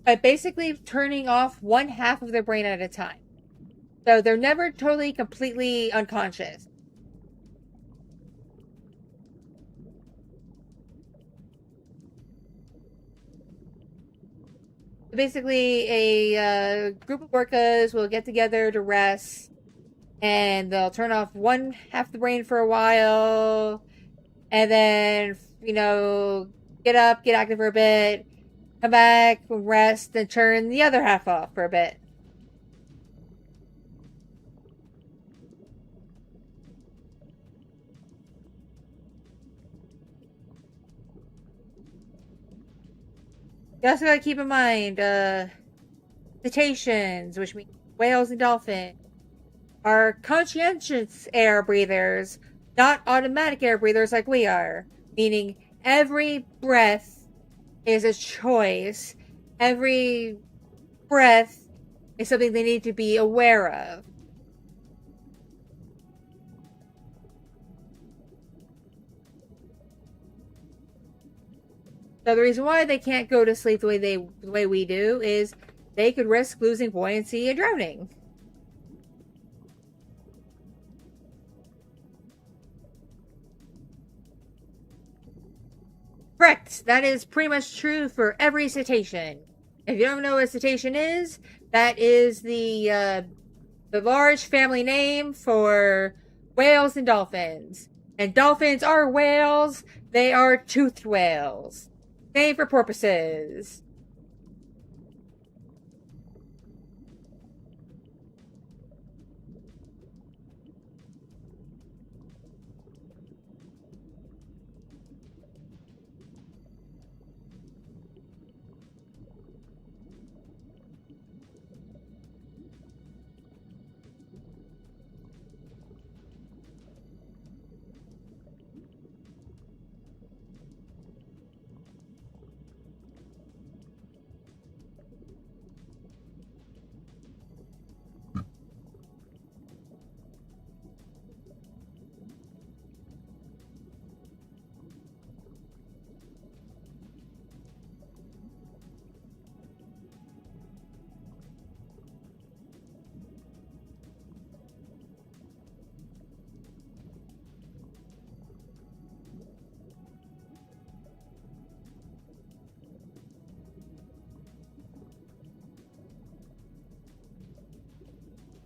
by basically turning off one half of their brain at a time. So they're never totally, completely unconscious. Basically, a group of orcas will get together to rest, and they'll turn off one half the brain for a while, and then, get up, get active for a bit, come back, rest, and turn the other half off for a bit. You also gotta keep in mind, cetaceans, which means whales and dolphins, are conscientious air breathers, not automatic air breathers like we are. Meaning, every breath is a choice. Every breath is something they need to be aware of. So the reason why they can't go to sleep the way we do is they could risk losing buoyancy and drowning. Correct. That is pretty much true for every cetacean. If you don't know what a cetacean is, that is the large family name for whales and dolphins. And dolphins are whales. They are toothed whales. Same for porpoises.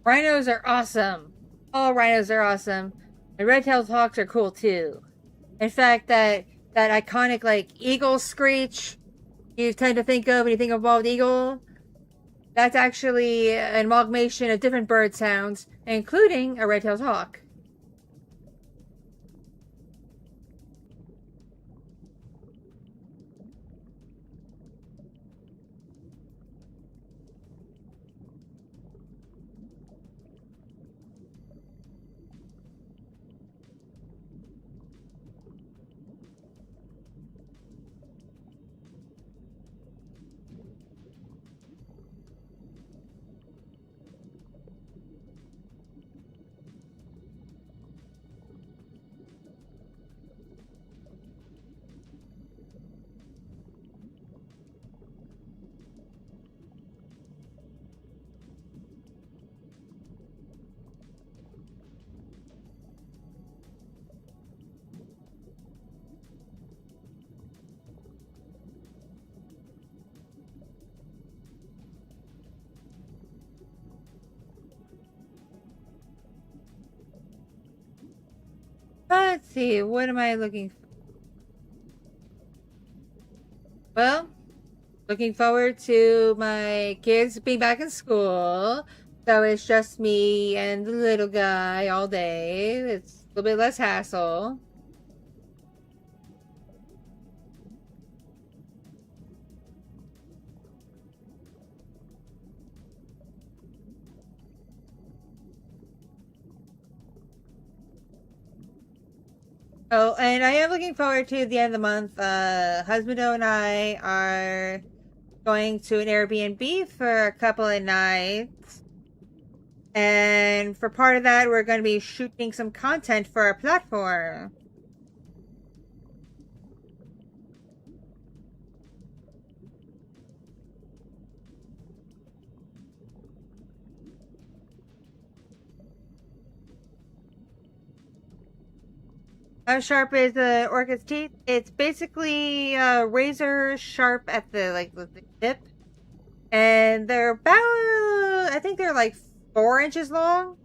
Rhinos are awesome. All rhinos are awesome. And red-tailed hawks are cool too. In fact, that iconic like eagle screech you tend to think of when you think of bald eagle, that's actually an amalgamation of different bird sounds, including a red-tailed hawk. Let's see, what am I looking for? Well, looking forward to my kids being back in school. So it's just me and the little guy all day. It's a little bit less hassle. Oh, and I am looking forward to the end of the month. Husbando and I are going to an Airbnb for a couple of nights. And for part of that, we're going to be shooting some content for our platform. How sharp is the orca's teeth? It's basically razor sharp at the tip, and they're about, I think they're like 4 inches long,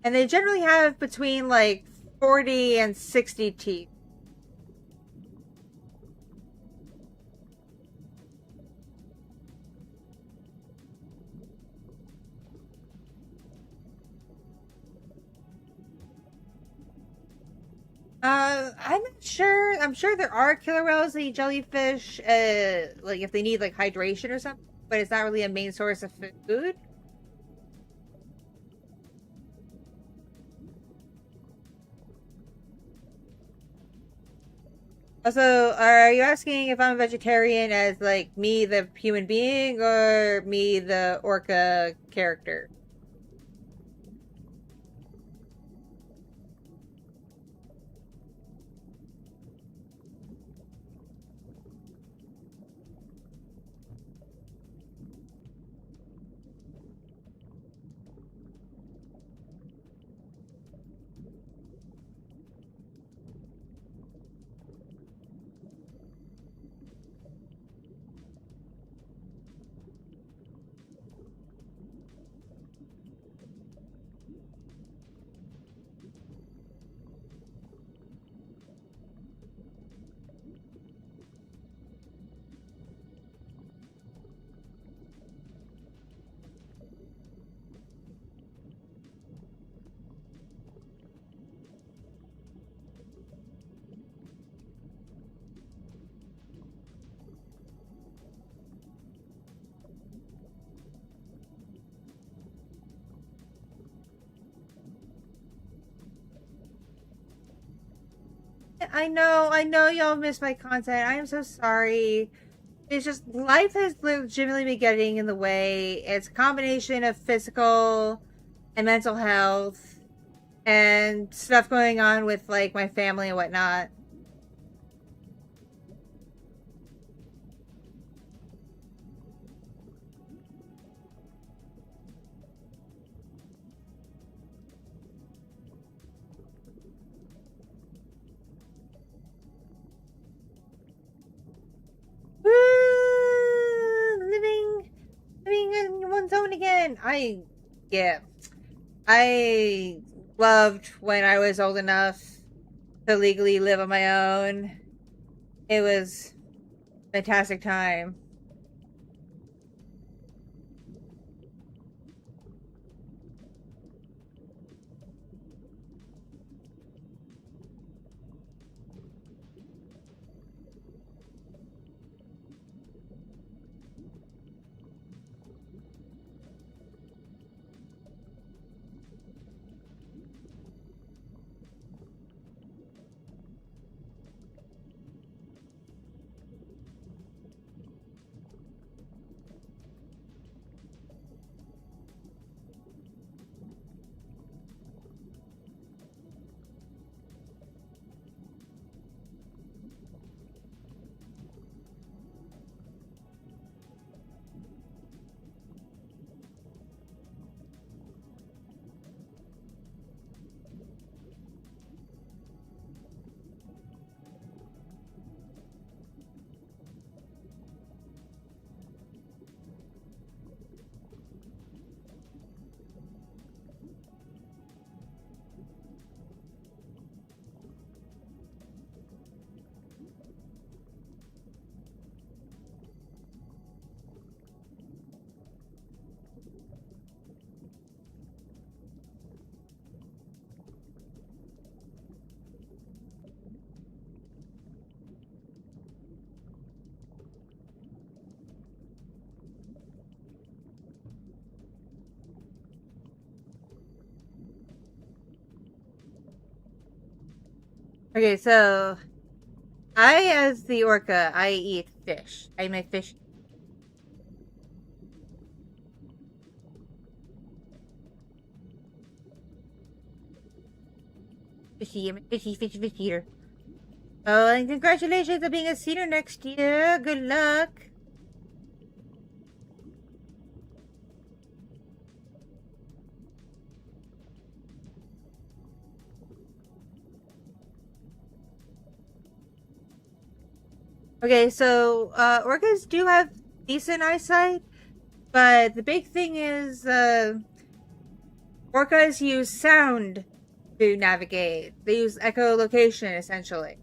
and they generally have between like 40 and 60 teeth. I'm not sure. I'm sure there are killer whales that eat jellyfish, like if they need like hydration or something, but it's not really a main source of food. Also, are you asking if I'm a vegetarian as like me, the human being, or me, the orca character? I know y'all miss my content. I am so sorry. It's just life has legitimately been getting in the way. It's a combination of physical and mental health and stuff going on with like my family and whatnot. Woo! Living in one's own again. Yeah. I loved when I was old enough to legally live on my own. It was a fantastic time. Okay, so I, as the orca, I eat fish. I make fish. Fish eater. Oh, and congratulations on being a senior next year. Good luck. Okay, so orcas do have decent eyesight, but the big thing is orcas use sound to navigate. They use echolocation essentially.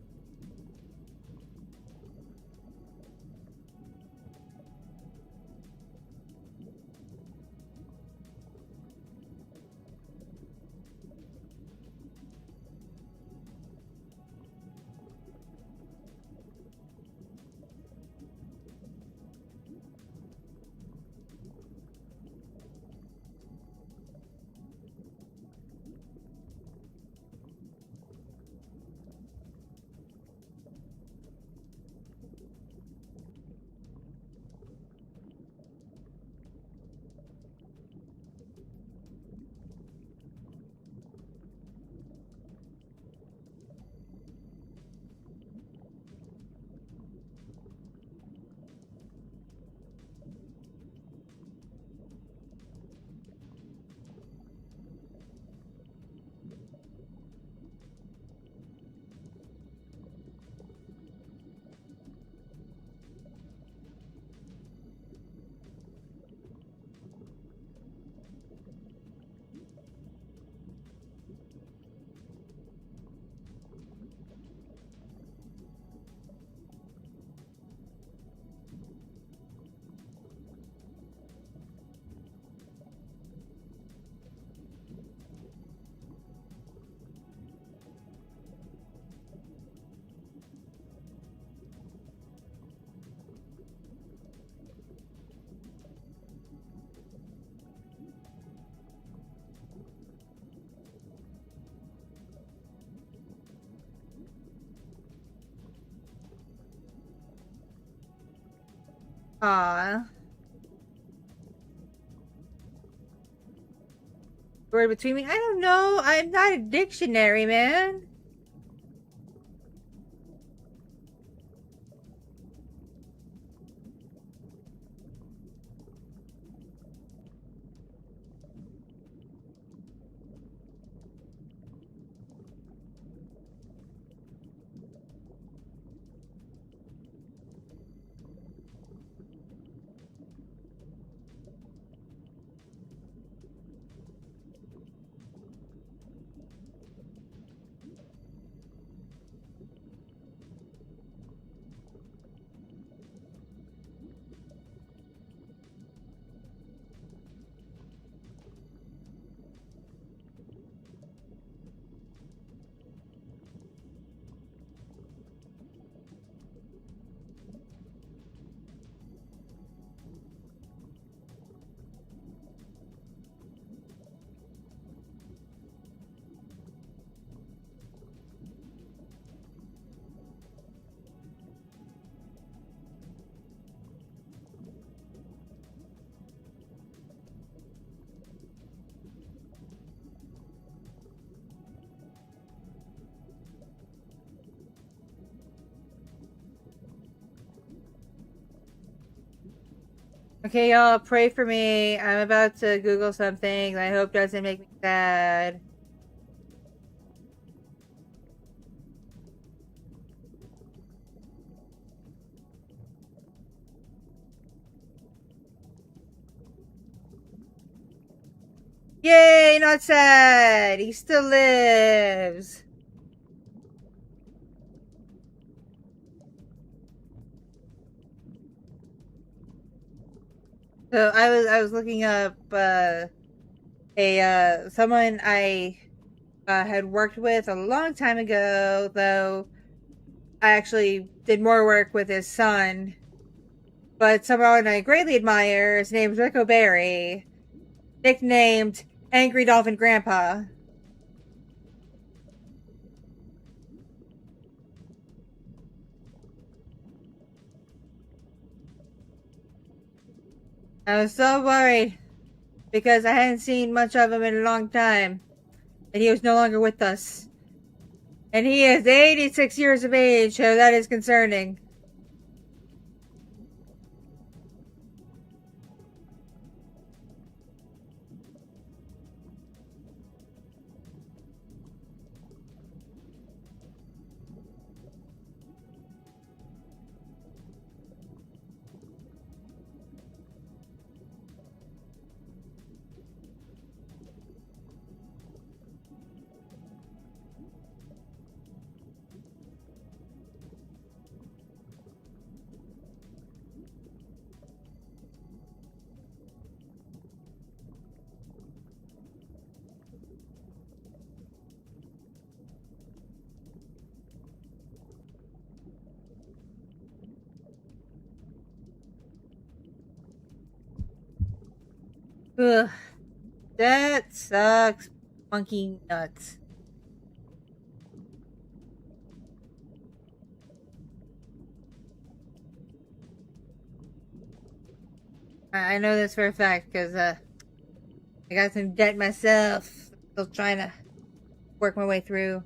Aw. Word between me? I don't know. I'm not a dictionary, man. Okay, y'all, pray for me. I'm about to Google something I hope doesn't make me sad. Yay, not sad! He still lives! So I was looking up someone I had worked with a long time ago, though I actually did more work with his son. But someone I greatly admire, his name's Rico Berry, nicknamed Angry Dolphin Grandpa. I was so worried because I hadn't seen much of him in a long time, and he was no longer with us. And he is 86 years of age, so that is concerning. Ugh, that sucks. Monkey nuts. I know this for a fact because I got some debt myself. Still trying to work my way through.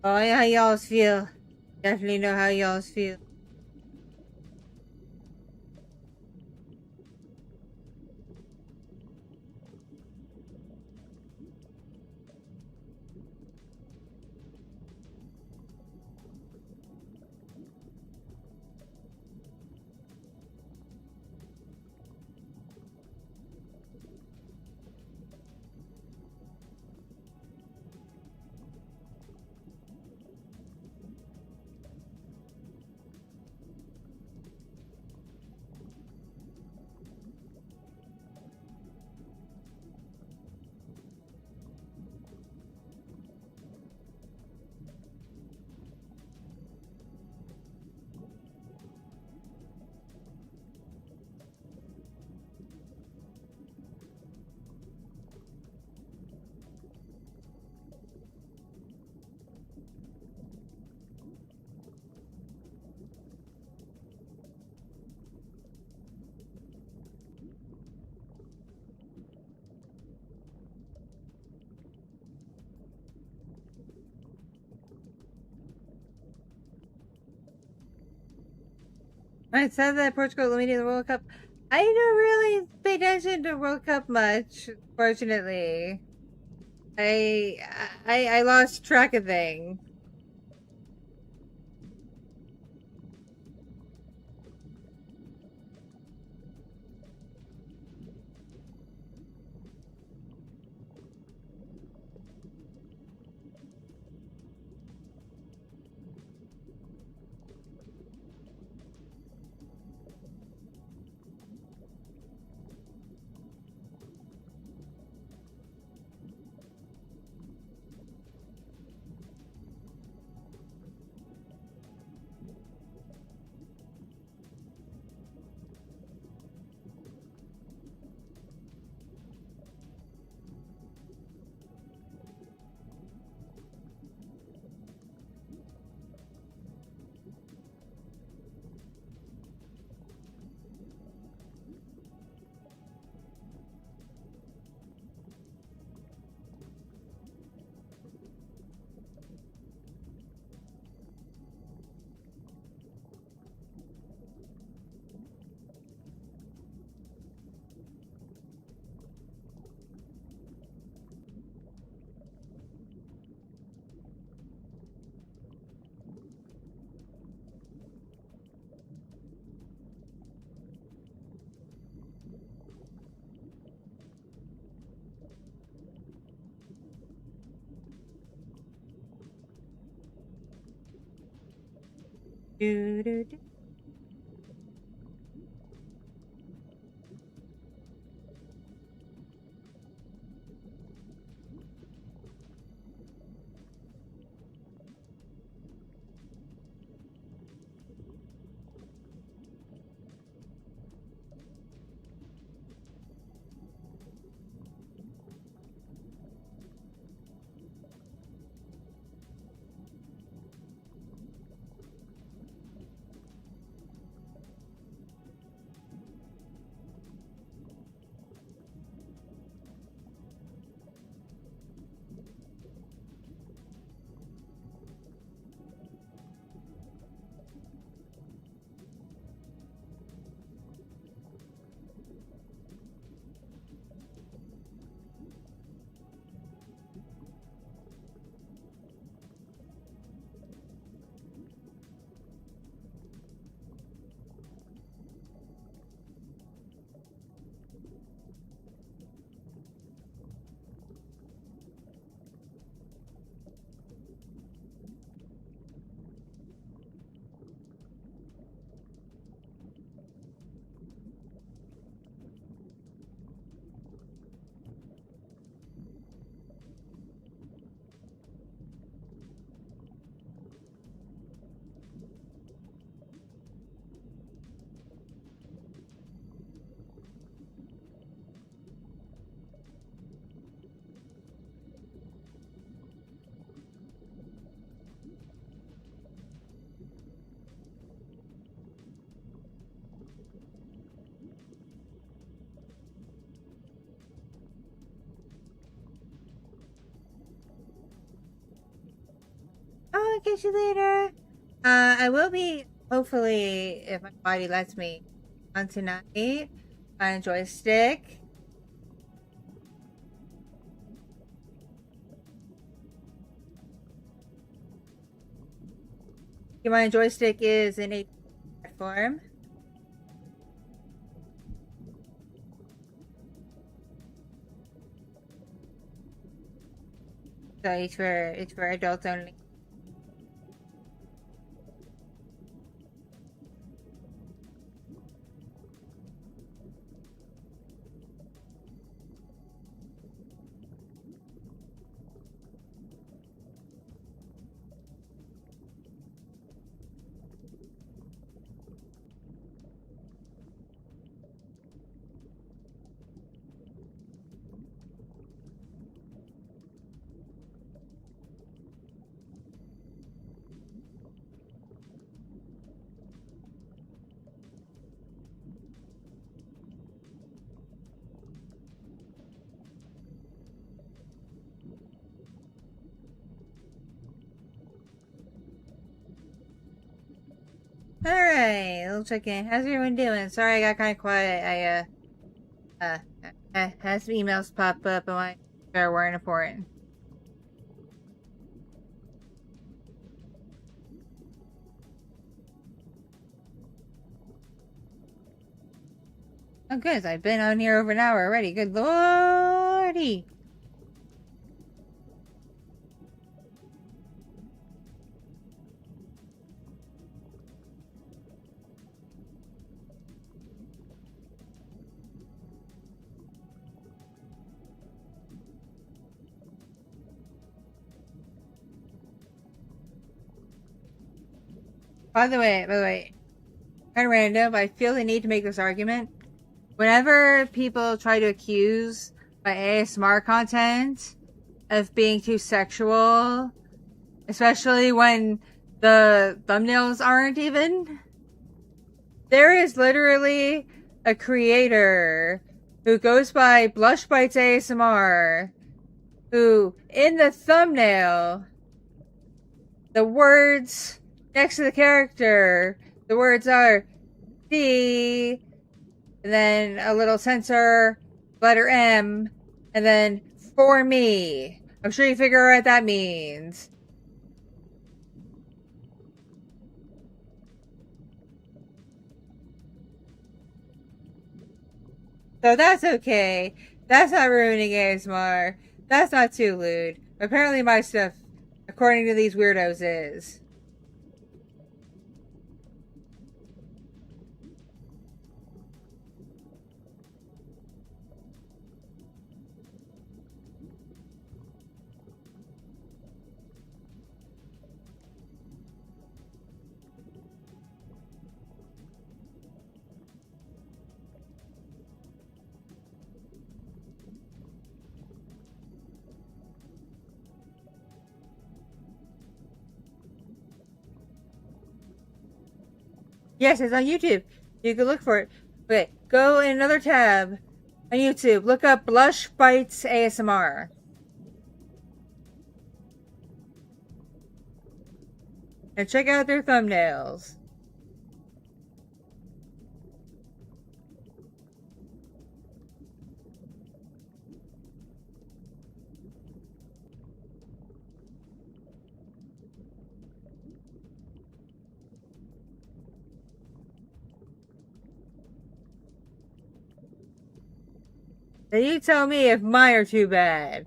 Oh, I know how y'all feel. Definitely know how y'all feel. I said that Portugal eliminated the World Cup. I don't really pay attention to World Cup much, fortunately. I lost track of things. Do, do, do. I'll catch you later. I will be, hopefully, if my body lets me, on tonight on joystick. My joystick is in a platform. So it's for adults only. Alright, little check-in. How's everyone doing? Sorry I got kind of quiet. I had some emails pop up and they weren't important. Oh, good. I've been on here over an hour already. Good lordy. By the way, kind of random, but I feel the need to make this argument. Whenever people try to accuse my ASMR content of being too sexual, especially when the thumbnails aren't even, there is literally a creator who goes by Blush Bites ASMR, who, in the thumbnail, the words next to the character, the words are D, and then a little censor, letter M, and then for me. I'm sure you figure out what that means. So that's okay. That's not ruining ASMR. That's not too lewd. Apparently my stuff, according to these weirdos, is. Yes, it's on YouTube. You can look for it. Okay, go in another tab on YouTube. Look up Blush Bites ASMR. And check out their thumbnails. Then you tell me if mine are too bad.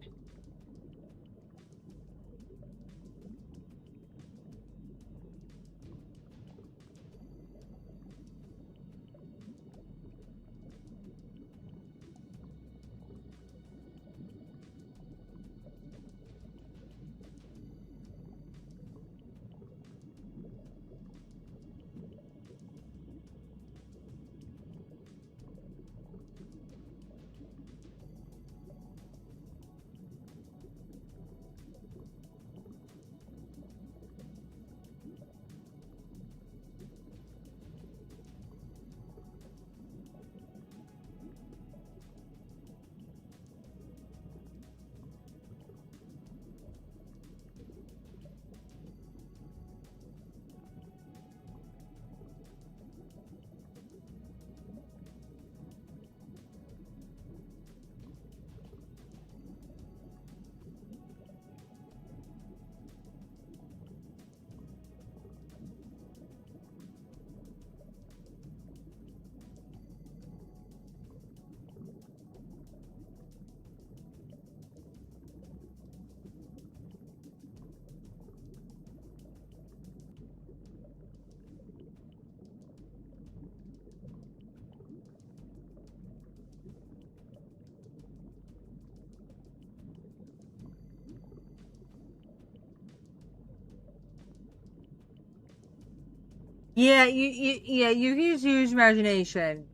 Yeah, you can just use imagination.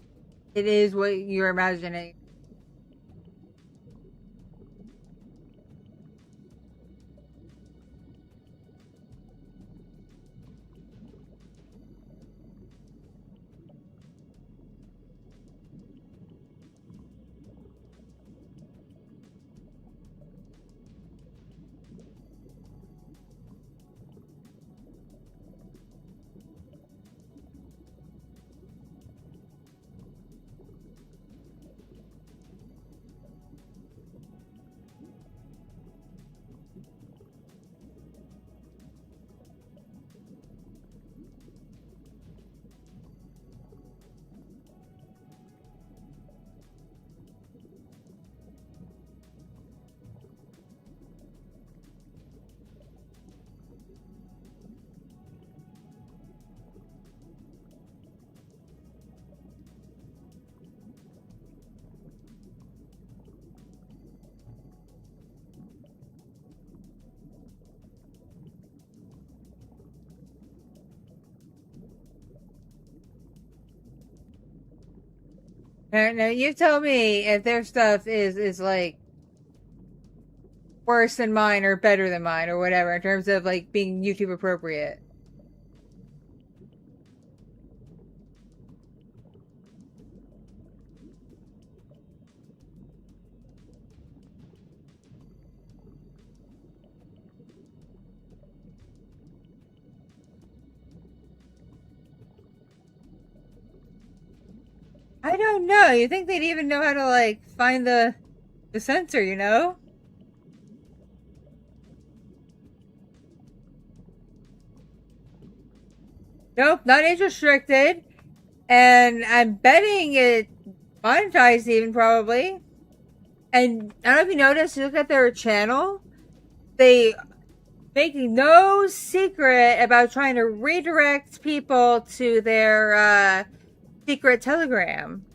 It is what you're imagining. Now you tell me if their stuff is like worse than mine or better than mine or whatever in terms of like being YouTube appropriate. I don't know. You think they'd even know how to like find the sensor, you know? Nope, not age restricted. And I'm betting it monetized even probably. And I don't know if you noticed, you look at their channel, they make no secret about trying to redirect people to their secret Telegram.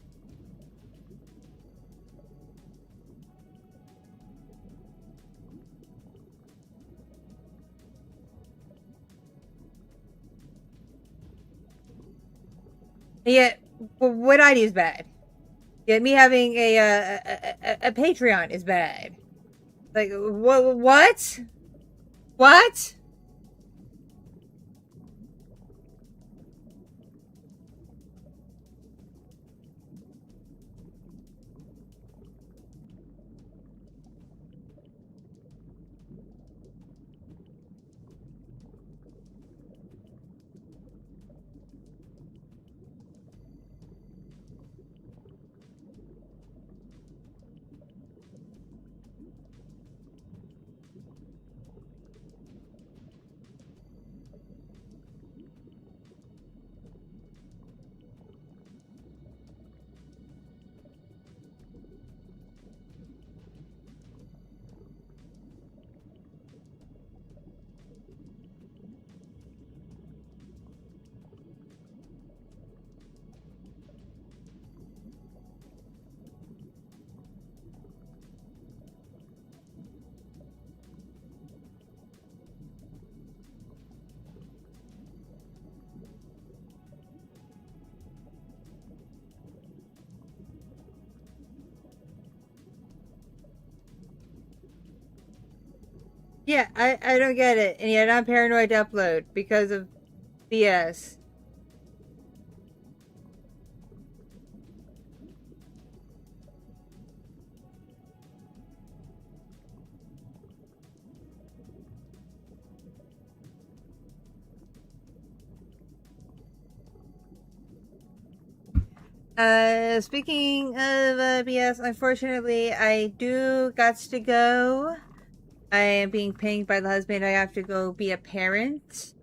Yeah, what I do is bad. Yeah, me having a Patreon is bad. Like what? What? Yeah, I don't get it. And yet I'm paranoid to upload because of BS. Speaking of BS, unfortunately, I do got to go. I am being pinged by the husband. I have to go be a parent.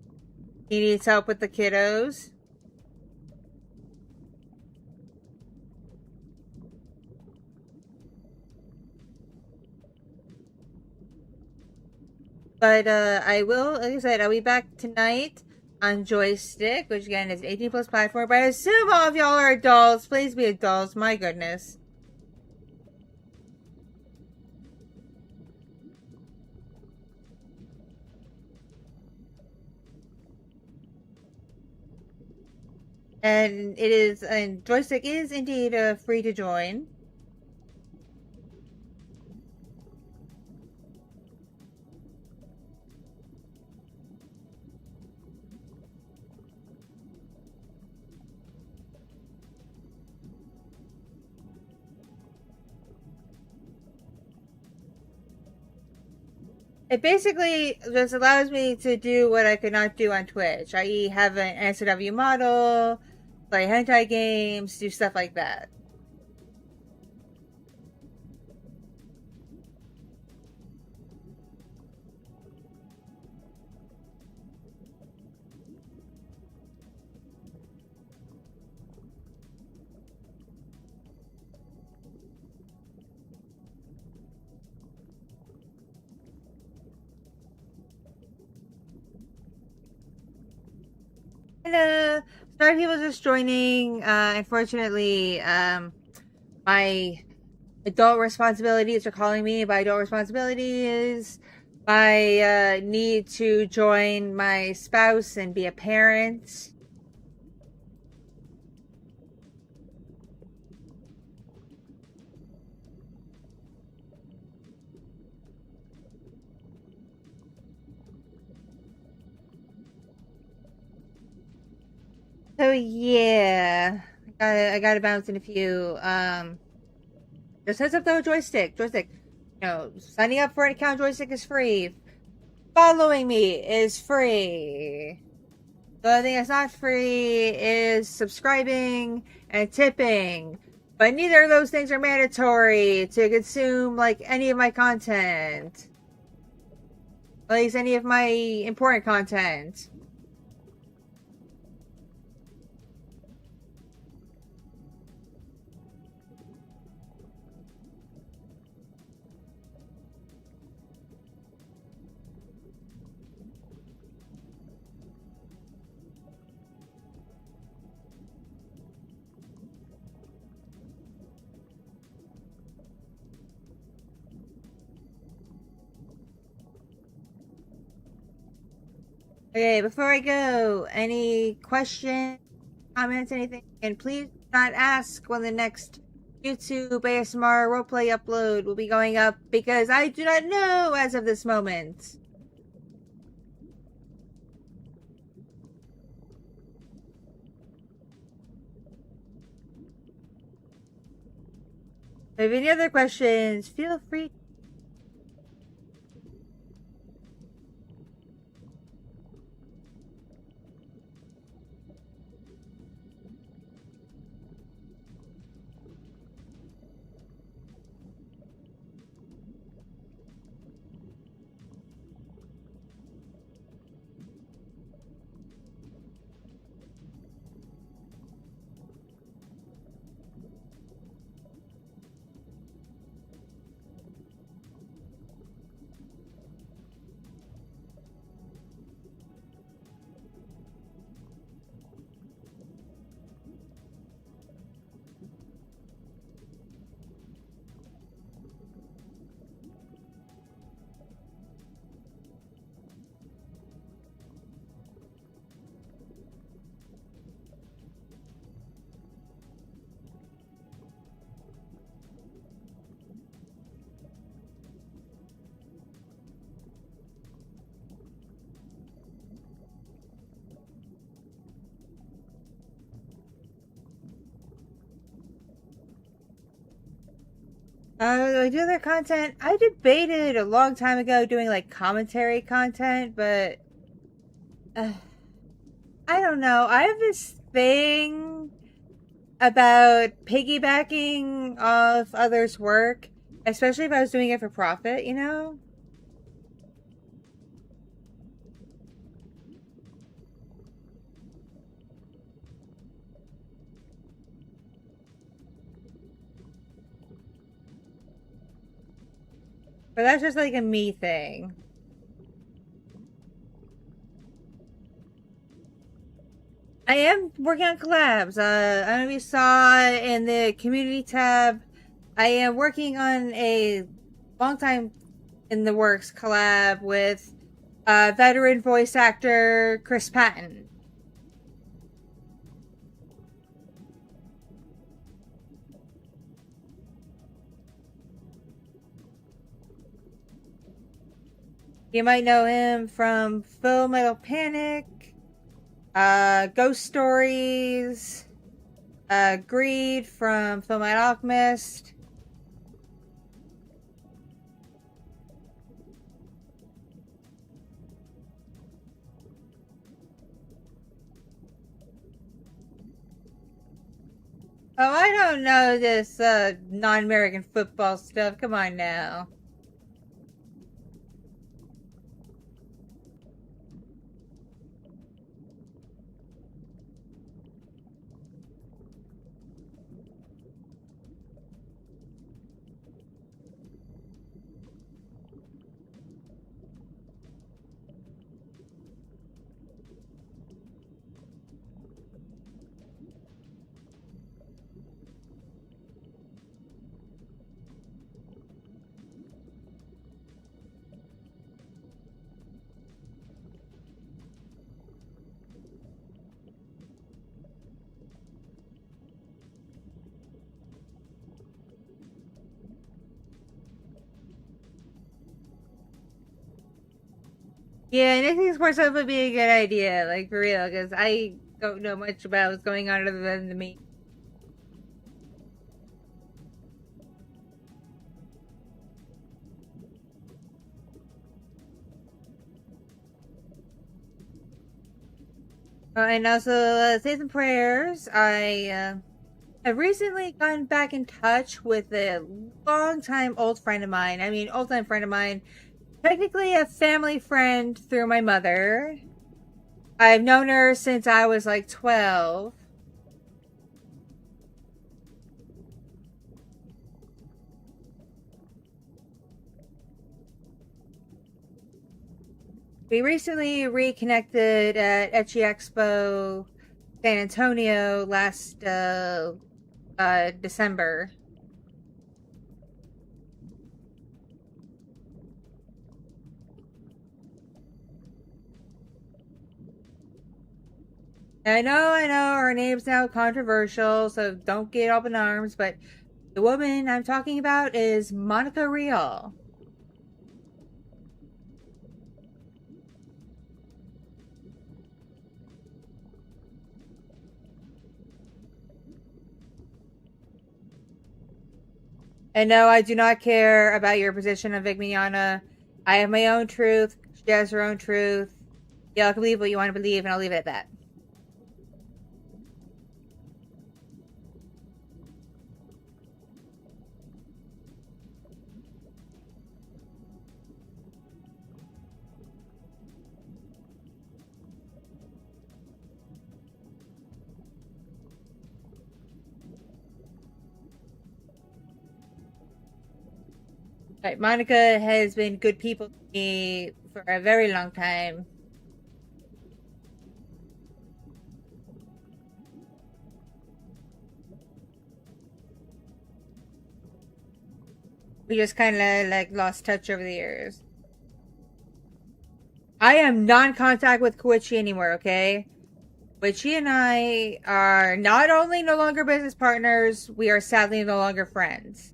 He needs help with the kiddos. But I will, like I said, I'll be back tonight on Joystick, which again is 18 plus platform. But I assume all of y'all are adults. Please be adults. My goodness. And joystick is indeed free to join. It basically just allows me to do what I could not do on Twitch, i.e. have an SW model, play hentai games, do stuff like that. Hello! Sorry people just joining. Unfortunately, my adult responsibilities are calling me. By adult responsibilities, my need to join my spouse and be a parent. So yeah, I gotta bounce in a few. Just heads up though, joystick. Signing up for an account joystick is free. Following me is free. The only thing that's not free is subscribing and tipping. But neither of those things are mandatory to consume like any of my content. At least any of my important content. Okay, before I go, any questions, comments, anything? And please not ask when the next YouTube ASMR roleplay upload will be going up because I do not know as of this moment. If you have any other questions, feel free. I do other content. I debated a long time ago doing like commentary content, but I don't know. I have this thing about piggybacking off others' work, especially if I was doing it for profit, you know? But that's just like a me thing. I am working on collabs. I don't know if you saw in the community tab, I am working on a long time in the works collab with veteran voice actor Chris Patton. You might know him from Full Metal Panic, Ghost Stories, Greed from Full Metal Alchemist. Oh, I don't know this non-American football stuff. Come on now. Yeah, Nixie Sports Hub would be a good idea, like for real, because I don't know much about what's going on other than the me. And also, say some prayers. I have recently gotten back in touch with a longtime old friend of mine. I mean, old time friend of mine. Technically a family friend through my mother. I've known her since I was like 12. We recently reconnected at Etchy Expo San Antonio last December. I know, her name's now controversial, so don't get up in arms, but the woman I'm talking about is Monica Real. And no, I do not care about your position on Vic Mignogna. I have my own truth. She has her own truth. Y'all can believe what you want to believe, and I'll leave it at that. Right, Monica has been good people to me for a very long time. We just kind of like lost touch over the years. I am non-contact with Koichi anymore, okay? Koichi and I are not only no longer business partners, we are sadly no longer friends.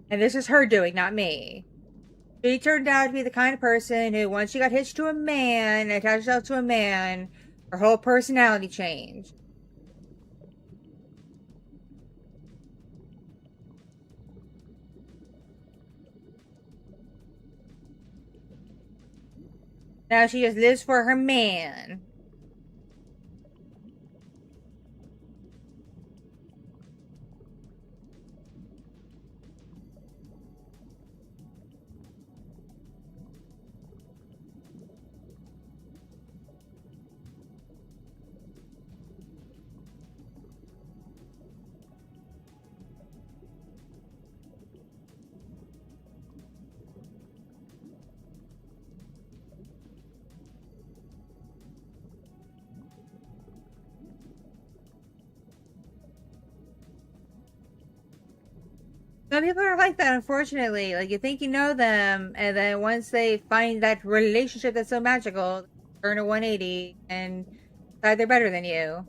And this is her doing, not me. She turned out to be the kind of person who, once she got hitched to a man, attached herself to a man, her whole personality changed. Now she just lives for her man. Some people are like that, unfortunately. Like, you think you know them, and then once they find that relationship that's so magical, turn a 180 and decide they're better than you.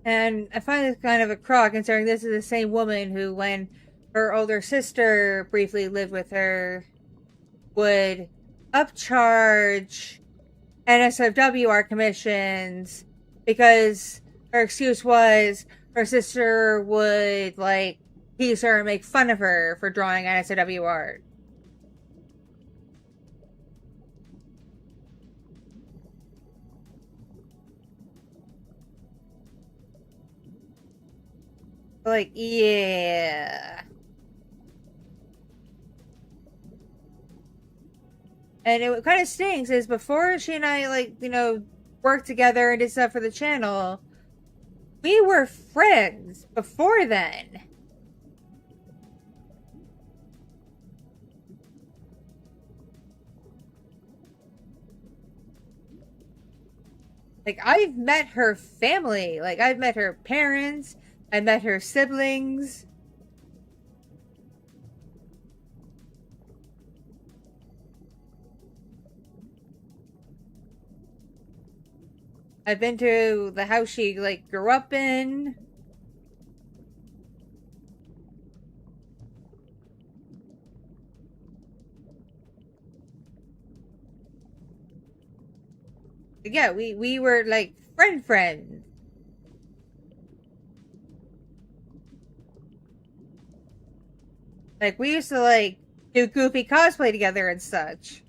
And I find this kind of a crock, considering this is the same woman who, when her older sister briefly lived with her, would upcharge NSFWR commissions because her excuse was her sister would, like, tease her and make fun of her for drawing NSFW art. Like, yeah. And it kind of stinks is before she and I, like, you know, worked together and did stuff for the channel, we were friends before then. Like, I've met her family. Like, I've met her parents. I met her siblings. I've been to the house she, like, grew up in. Yeah, we were, like, friends. Like, we used to, like, do goofy cosplay together and such.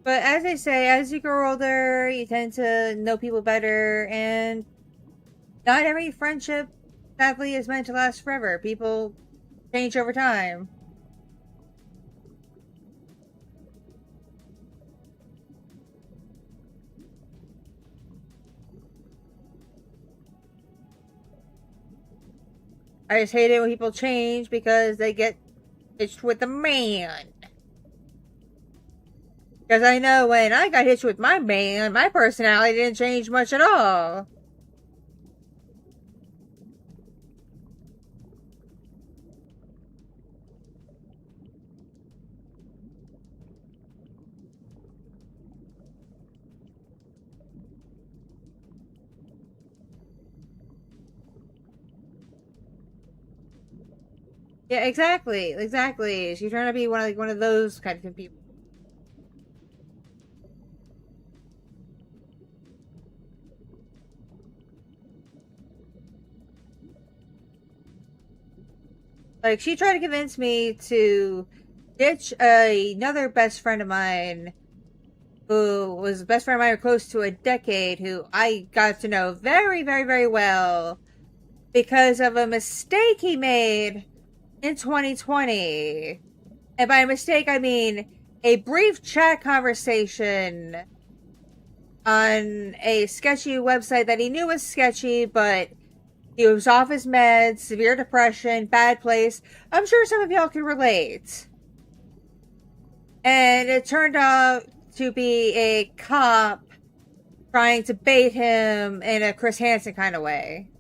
But as I say, as you grow older, you tend to know people better, and not every friendship, sadly, is meant to last forever. People change over time. I just hate it when people change because they get hitched with a man. Because I know when I got hitched with my man, my personality didn't change much at all. Yeah, exactly. She's trying to be one of those kind of people. Like, she tried to convince me to ditch another best friend of mine who was a best friend of mine for close to a decade, who I got to know very, very, very well because of a mistake he made in 2020. And by mistake, I mean a brief chat conversation on a sketchy website that he knew was sketchy, but he was off his meds, severe depression, bad place. I'm sure some of y'all can relate. And it turned out to be a cop trying to bait him in a Chris Hansen kind of way.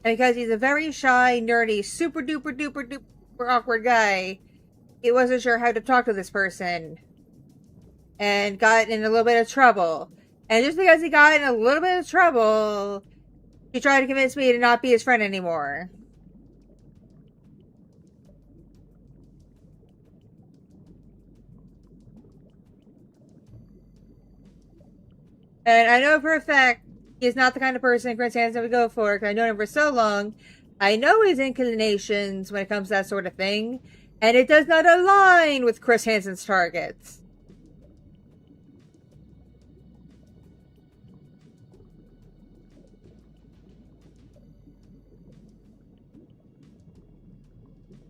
And because he's a very shy, nerdy, super duper duper duper awkward guy, he wasn't sure how to talk to this person. And got in a little bit of trouble. And just because he got in a little bit of trouble, he tried to convince me to not be his friend anymore. And I know for a fact he's not the kind of person Chris Hansen would go for, because I've known him for so long. I know his inclinations when it comes to that sort of thing, and it does not align with Chris Hansen's targets.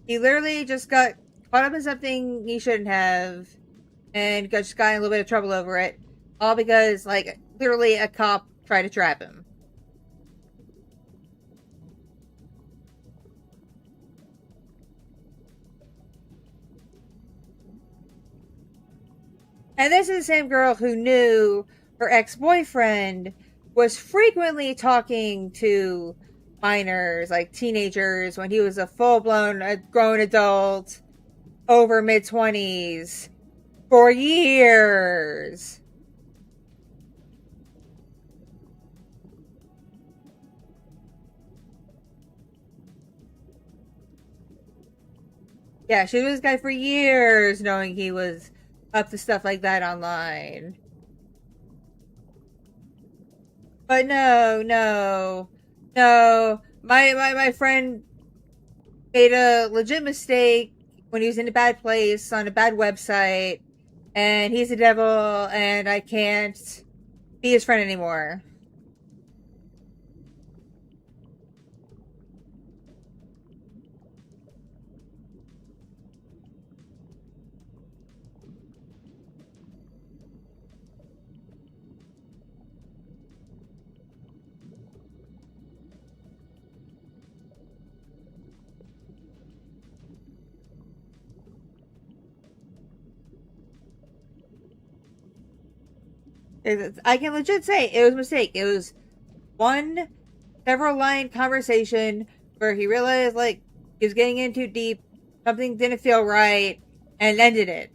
He literally just got caught up in something he shouldn't have, and just got in a little bit of trouble over it. All because, like, literally a cop tried to trap him. And this is the same girl who knew her ex-boyfriend was frequently talking to minors, like teenagers, when he was a full-blown grown adult, over mid-20s, for years. Yeah, she was this guy for years, knowing he was up to stuff like that online. But no. My friend made a legit mistake when he was in a bad place on a bad website, and he's a devil, and I can't be his friend anymore. I can legit say it was a mistake. It was one several line conversation where he realized, like, he was getting in too deep, something didn't feel right, and ended it.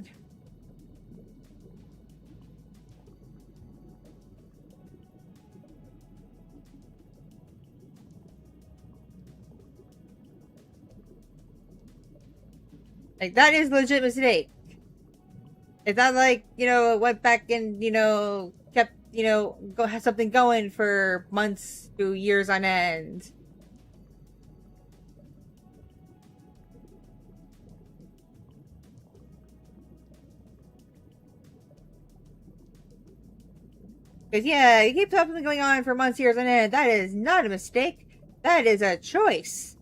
Like, that is a legit mistake. It's not like, went back and, kept, had something going for months to years on end. Because, yeah, you keep something going on for months, years on end. That is not a mistake. That is a choice.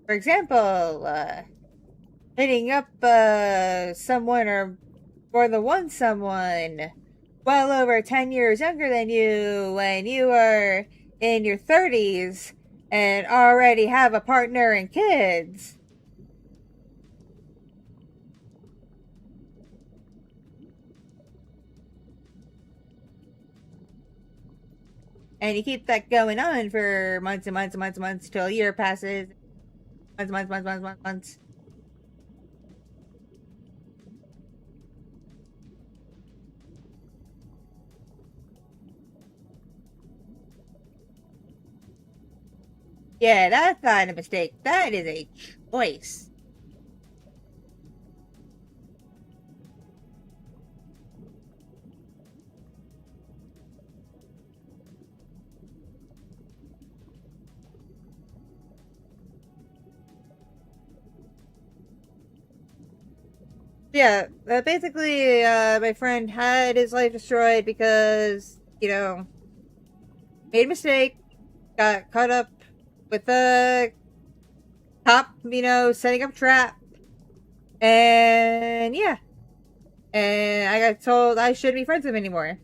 For example, hitting up someone or more than one someone well over 10 years younger than you when you are in your 30s and already have a partner and kids. And you keep that going on for months and months and months and months till a year passes. Months. Yeah, that's not a mistake. That is a choice. Yeah, basically, my friend had his life destroyed because, made a mistake, got caught up with the cop, setting up trap, and yeah. And I got told I shouldn't be friends with him anymore.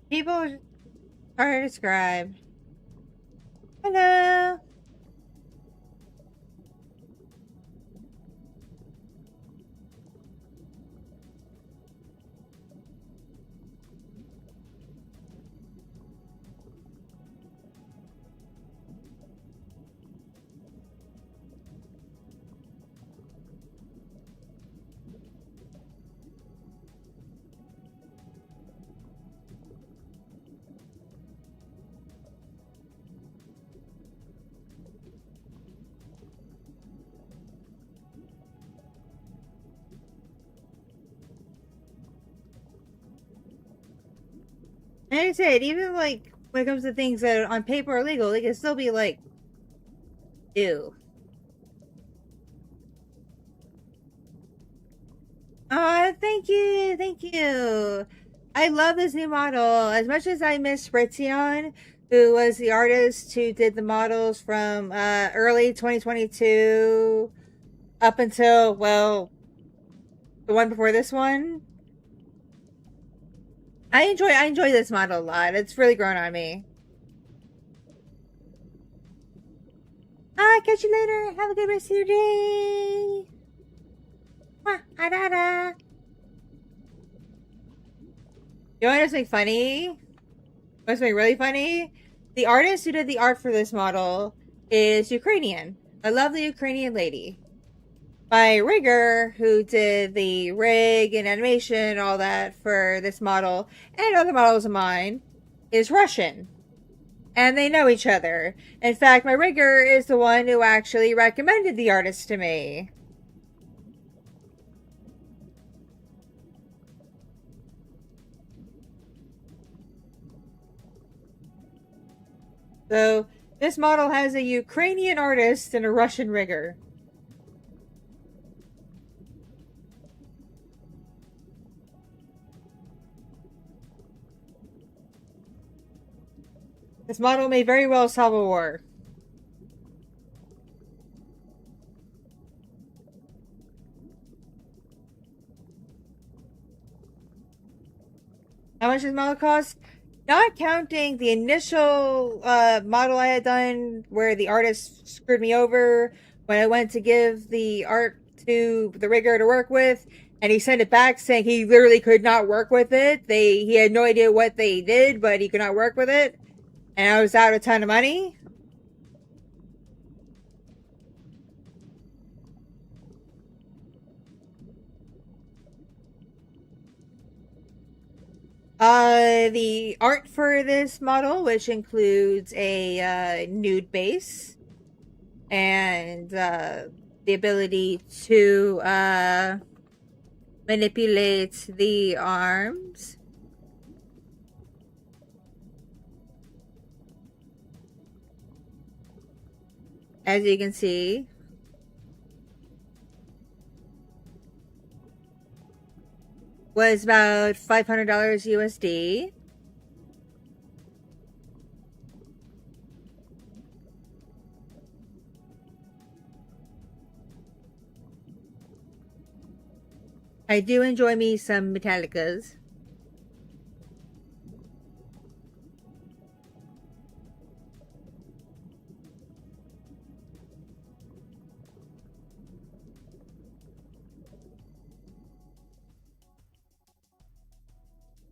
People are just hard to describe. Hello. And like I said, even like when it comes to things that are on paper are legal, they can still be like, ew. Oh, thank you, thank you. I love this new model. As much as I miss Fritzion, who was the artist who did the models from early 2022 up until, well, the one before this one. I enjoy this model a lot. It's really grown on me. Catch you later. Have a good rest of your day. You know what makes funny? What's really funny? The artist who did the art for this model is Ukrainian. A lovely Ukrainian lady. My rigger, who did the rig and animation and all that for this model and other models of mine, is Russian. And they know each other. In fact, my rigger is the one who actually recommended the artist to me. So, this model has a Ukrainian artist and a Russian rigger. This model may very well solve a war. How much does the model cost? Not counting the initial model I had done where the artist screwed me over when I went to give the art to the rigger to work with, and he sent it back saying he literally could not work with it. He had no idea what they did, but he could not work with it. And I was out a ton of money. The art for this model, which includes a nude base and the ability to manipulate the arms. As you can see, was about $500 USD. I do enjoy me some Metallicas.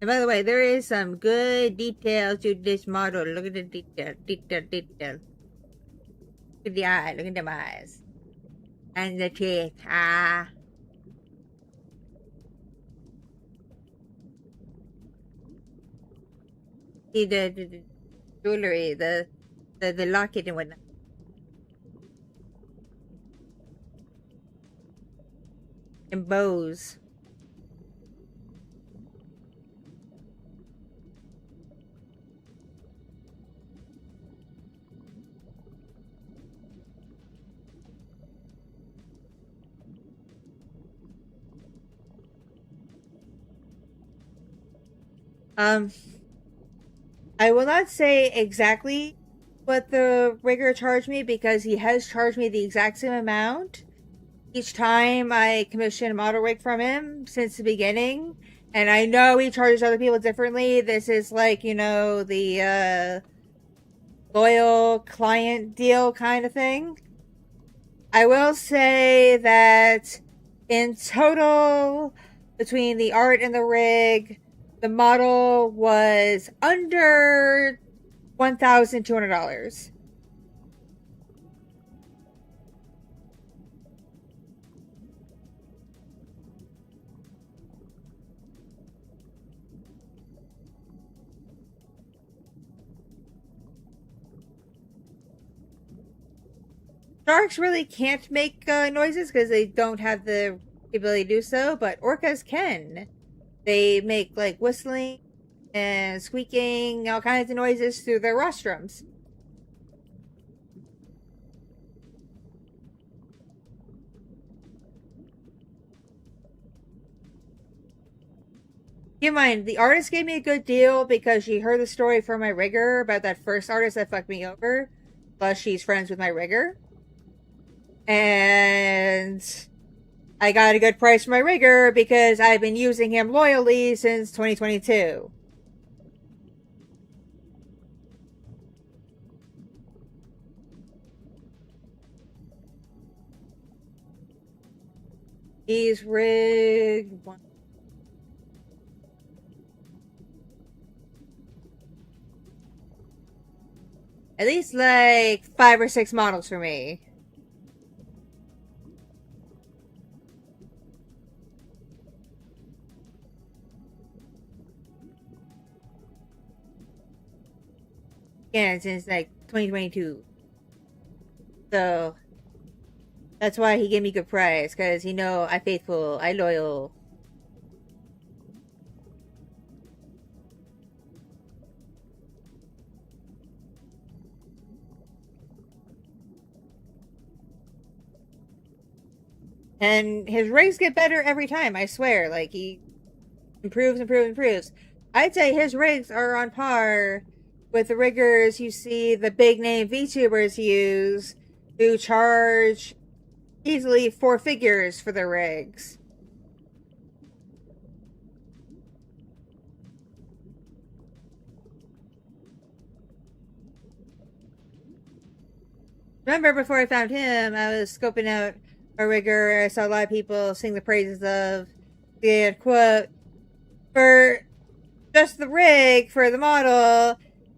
And by the way, there is some good detail to this model. Look at the detail. Look at the eye. Look at the eyes. And the teeth. See the jewelry, the locket and whatnot. And bows. I will not say exactly what the rigger charged me because he has charged me the exact same amount each time I commission a model rig from him since the beginning. And I know he charges other people differently. This is like, you know, the loyal client deal kind of thing. I will say that in total, between the art and the rig, the model was under $1,200. Sharks really can't make noises because they don't have the ability to do so, but orcas can. They make like whistling and squeaking, all kinds of noises through their rostrums. Keep in mind, the artist gave me a good deal because she heard the story from my rigger about that first artist that fucked me over. Plus, she's friends with my rigger. And I got a good price for my rigger because I've been using him loyally since 2022. He's rigged one. At least like 5 or 6 models for me. Yeah, since like 2022. So that's why he gave me good price, because he know I faithful, I loyal. And his rigs get better every time, I swear. Like, he improves. I'd say his rigs are on par with the riggers you see the big name VTubers use, who charge easily 4 figures for their rigs. Remember, before I found him, I was scoping out a rigger. I saw a lot of people sing the praises of the quote, for just the rig for the model,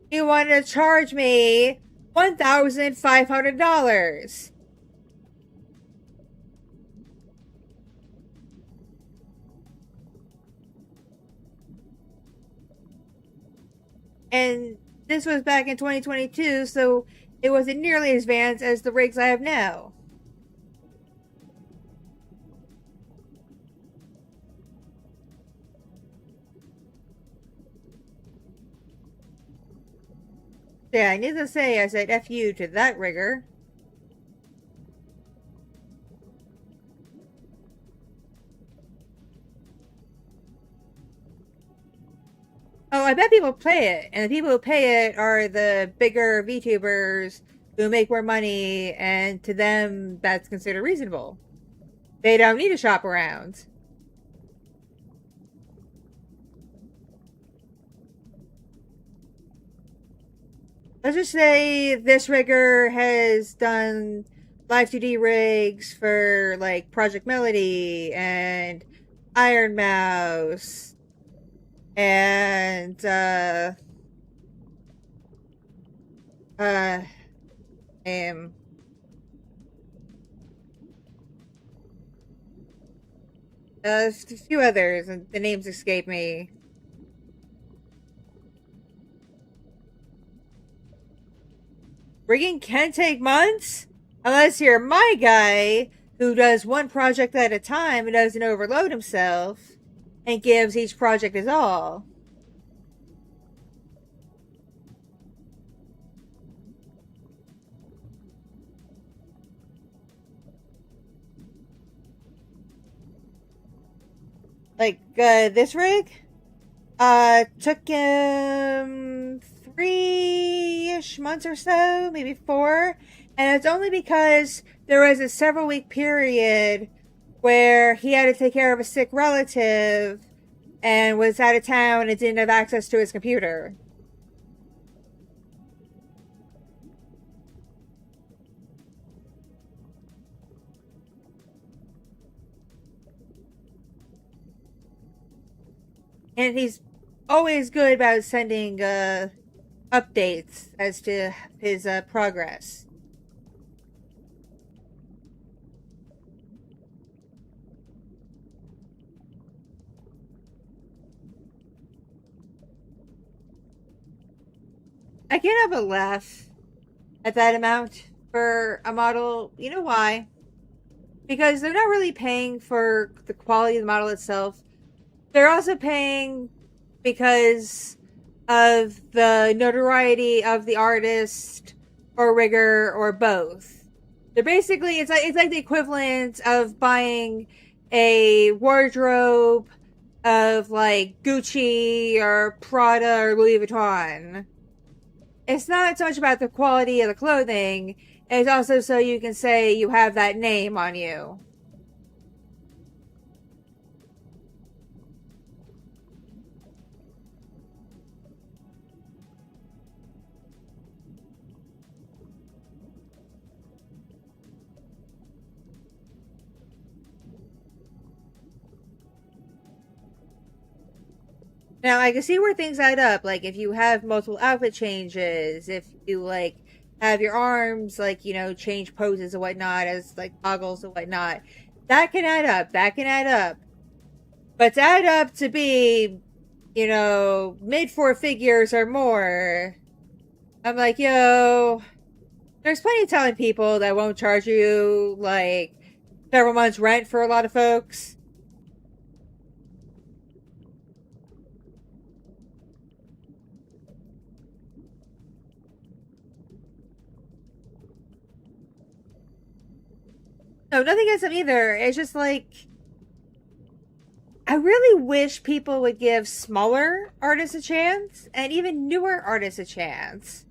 he wanted to charge me $1,500. And this was back in 2022, so it wasn't nearly as advanced as the rigs I have now. Yeah, I need to say I said F you to that rigger. Oh, I bet people play it, and the people who pay it are the bigger VTubers who make more money, and to them, that's considered reasonable. They don't need to shop around. Let's just say this rigger has done live 2D rigs for like Project Melody and Iron Mouse and a few others, and the names escape me. Rigging can take months, unless you're my guy who does one project at a time and doesn't overload himself and gives each project his all. Like, this rig? Took him 3-ish months or so, maybe 4. And it's only because there was a several-week period where he had to take care of a sick relative, and was out of town and didn't have access to his computer. And he's always good about sending updates as to his progress. I cannot but laugh at that amount for a model. You know why? Because they're not really paying for the quality of the model itself. They're also paying because of the notoriety of the artist or rigger or both. They're basically, it's like the equivalent of buying a wardrobe of like Gucci or Prada or Louis Vuitton. It's not so much about the quality of the clothing, it's also so you can say you have that name on you. Now, I can see where things add up. Like, if you have multiple outfit changes, if you, like, have your arms, like, you know, change poses and whatnot as, like, toggles and whatnot, that can add up. That can add up. But to add up to be, you know, mid four figures or more, I'm like, yo, there's plenty of talented people that won't charge you, like, several months' rent for a lot of folks. No, nothing against them either. It's just like, I really wish people would give smaller artists a chance and even newer artists a chance.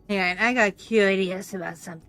Yeah, and I got curious about something.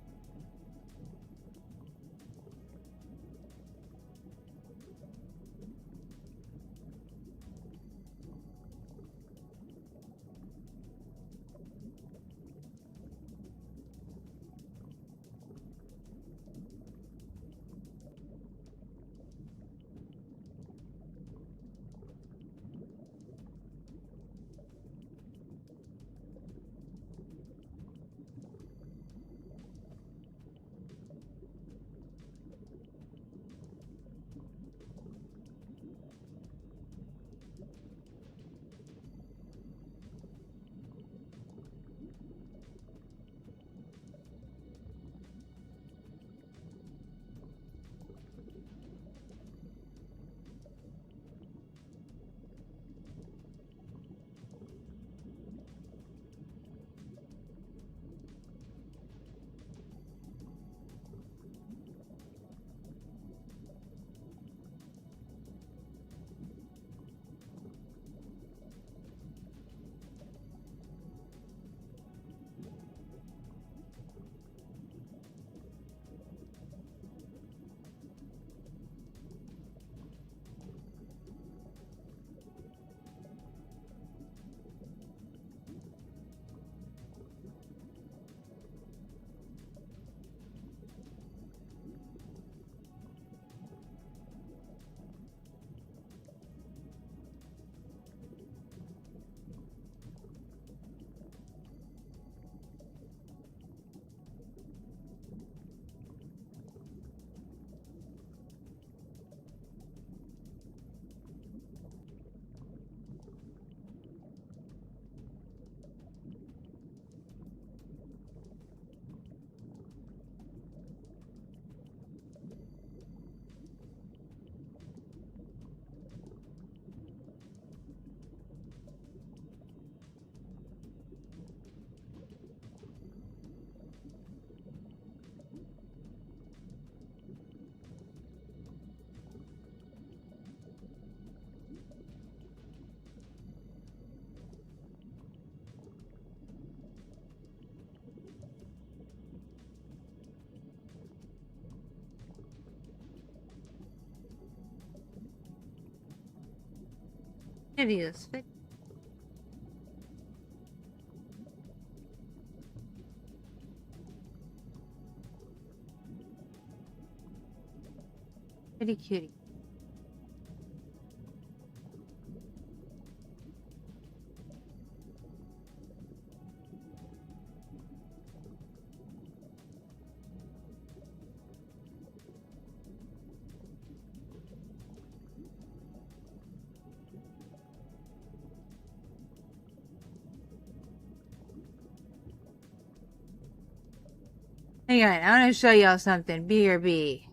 Videos. Pretty cutie. Hang on, I want to show y'all something. BRB.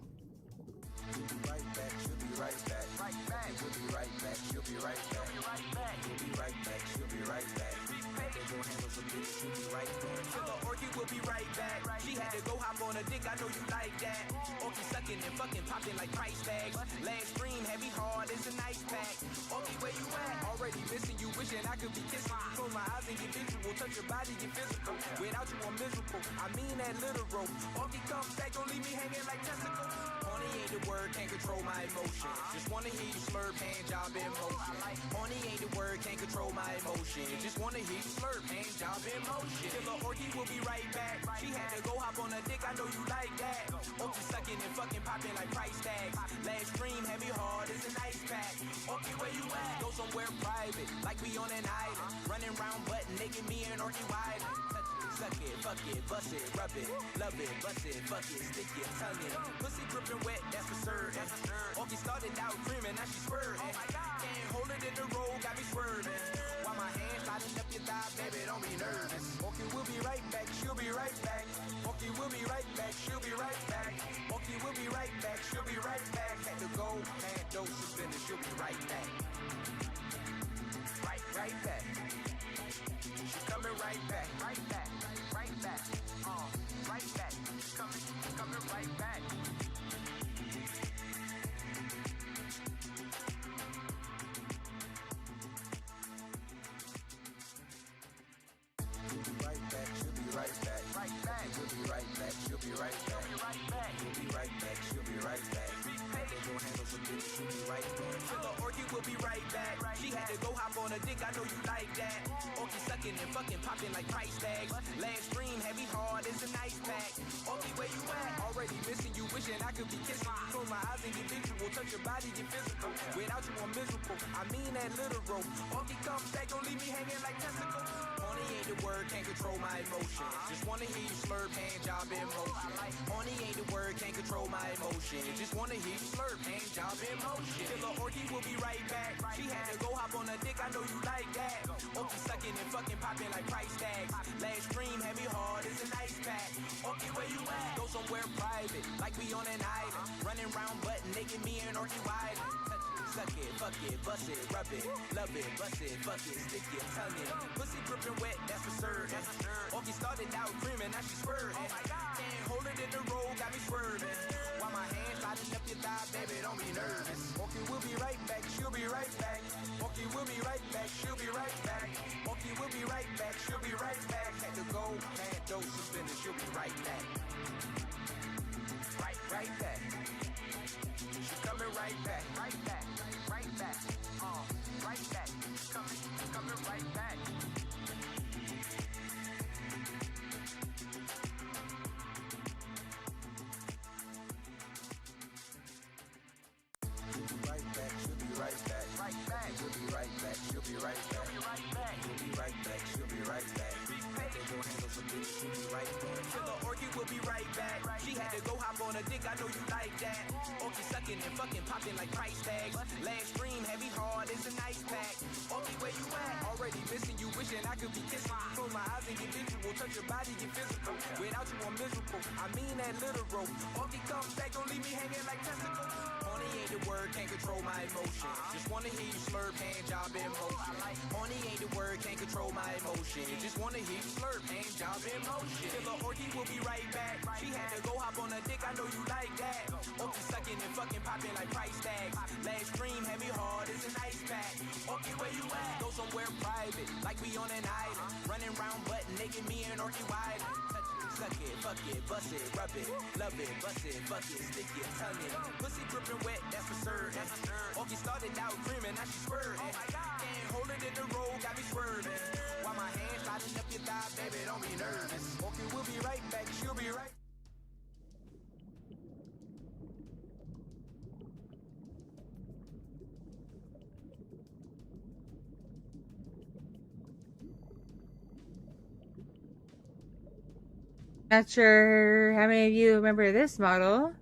She had to go hop on a dick, I know you like that. Orki sucking and fucking popping like price tags. Last stream, heavy hard, it's a nice pack. Orki, where you at? Already missing you, wishing I could be kissing you. Close my eyes and get visual, touch your body, get physical. Without you, I'm miserable. I mean that literal. Orki comes back, don't leave me hanging like testicles. Horny ain't the word, can't control my emotions. Just wanna hear you slurp, hand job in motion. Horny ain't the word, can't control my emotions. Just wanna hear you slurp, hand job in motion. Killer Orki will be right back. She had to go hop on a dick, I know you like that. Orki sucking and fucking popping like price tags. Last stream, heavy hard, it's a nice pack. Orki, where you at? Go somewhere private, like we on an island. Running round butt naked, me and Orki wide. Suck it, fuck it, bust it, rub it, love it, bust it, fuck it, stick your tongue in. Pussy dripping wet, that's for certain. Orki started out creaming, now she swerving. Oh my God, can't hold it in the road, got me swerving. While my hands sliding up your thigh, baby, don't be nervous. Orki will be right back, she'll be right back. Orki will be right back, she'll be right back. Orki will be right back, she'll be right back. Had to go, had dose suspended, she'll be right back. Right back. She's coming right back, right back. Right back, right back, coming right back. Right back, she'll be right back. Right back, she'll be right back. She'll be right back. She'll be right back. She'll be right back. They gon' handle some bitch. She'll be right back. Killer Orki will be right back. She had to go hop on a dick. I know you like that. Orki sucking and fucking popping like price tags. Last stream, heavy hard, it's a nice pack. Orki, where you at? Already missing you, wishing I could be kissing you. Close my eyes and get visual, touch your body, get physical. Without you, I'm miserable. I mean that literal. Orki comes back, don't leave me hanging like testicles. Horny ain't the word, can't control my emotions. Just wanna hear you slurp, hand job in motion. Horny ain't the word, can't control my emotions. Just wanna hear you slurp, hand job in motion. Killer Orki will be right back. She had to go hop on a dick, I know you like that. Orki sucking and fucking popping like price tags. Last stream, heavy hard, it's a nice pack. Orki, where you at? Go somewhere private, like we on an island. Running round butt naked, me and Orki wide. Suck it, fuck it, bust it, rub it, love it, bust it, fuck it, stick your tongue in. Pussy dripping wet, that's for certain. Orki started out creaming, now she swerving. Oh my God, can't hold it in the road, got me swerving. While my hands sliding up your thigh, baby, don't be nervous. Orki will be right back, she'll be right back. Orki will be right back, she'll be right back. Orki will be right back, she'll be right back. Had to go, had dose suspended, she'll be right back. Right back. She's coming right back, right back. Right back, right back, coming right back. Right back, she'll be right back. Right back, she'll be right back. She'll be right back. She'll be right back. She'll be right back. She'll be right back. They gon' handle some bitch. She'll be right back. Killer Orki will be right back. She had to go hop on a dick. I know you like that. Orki sucking and fucking popping like price tags. Last stream, heavy hard, it's a nice pack. Orki, where you at? Already missing you, wishing I could be kissing you. Close my eyes and get visual, touch your body, get physical. Without you, I'm miserable. I mean that literal. Orki comes back, don't leave me hanging like testicles. Horny ain't the word, can't control my emotions. Just wanna hear you slurp, hand job in motion. Horny ain't the word, can't control my emotions. Just wanna hear you slurp, hand job in motion. Killer Orki will be right back. She had to go hop on a dick, I know you like that. Orki sucking and fucking popping like price tags. Last stream, heavy hard, it's a nice pack. Orki, where you at? Go somewhere private, like we on an island. Running round butt naked, me and Orki wide. suck it, fuck it, bust it, rub it, love it, bust it, fuck it, stick it, tongue it. Pussy dripping wet, that's for certain. Orki started out dreaming, now she swerving. Oh my God, can't hold it in the road, got me swerving. While my hands sliding up your thigh, baby, don't be nervous. Orki will be right back, she'll be right. Not sure how many of you remember this model.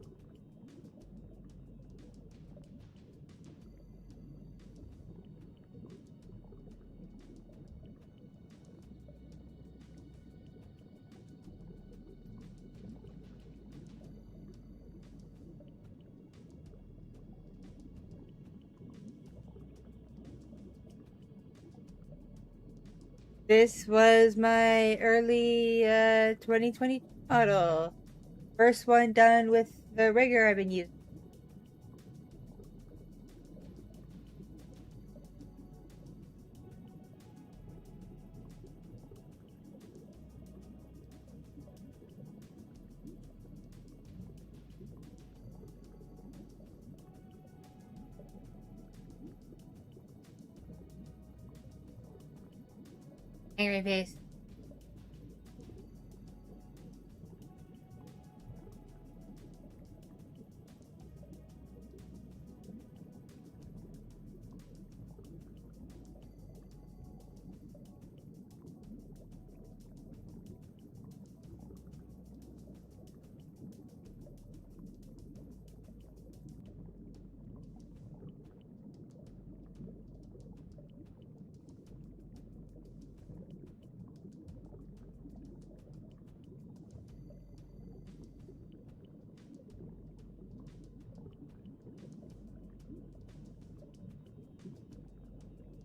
This was my early 2020 model. First one done with the rigger I've been using. Angry face.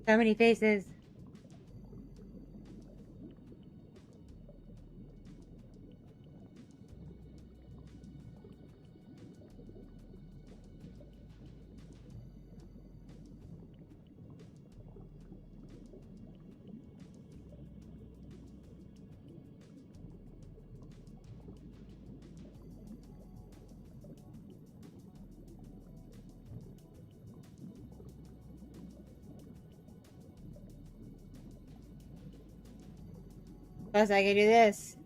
So many faces. Plus, I can do this.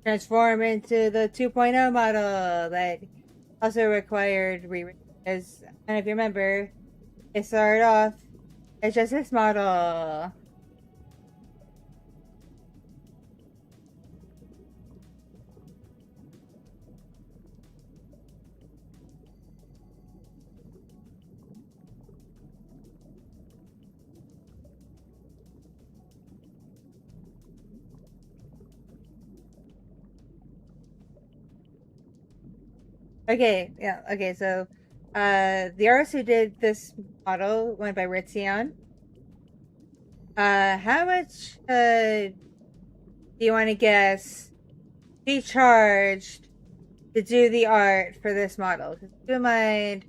Transform into the 2.0 model that also required as, and if you remember, it started off as just this model. Okay, yeah, okay, so the artist who did this model went by Ritzion. How much do you want to guess she charged to do the art for this model? Because keep in mind,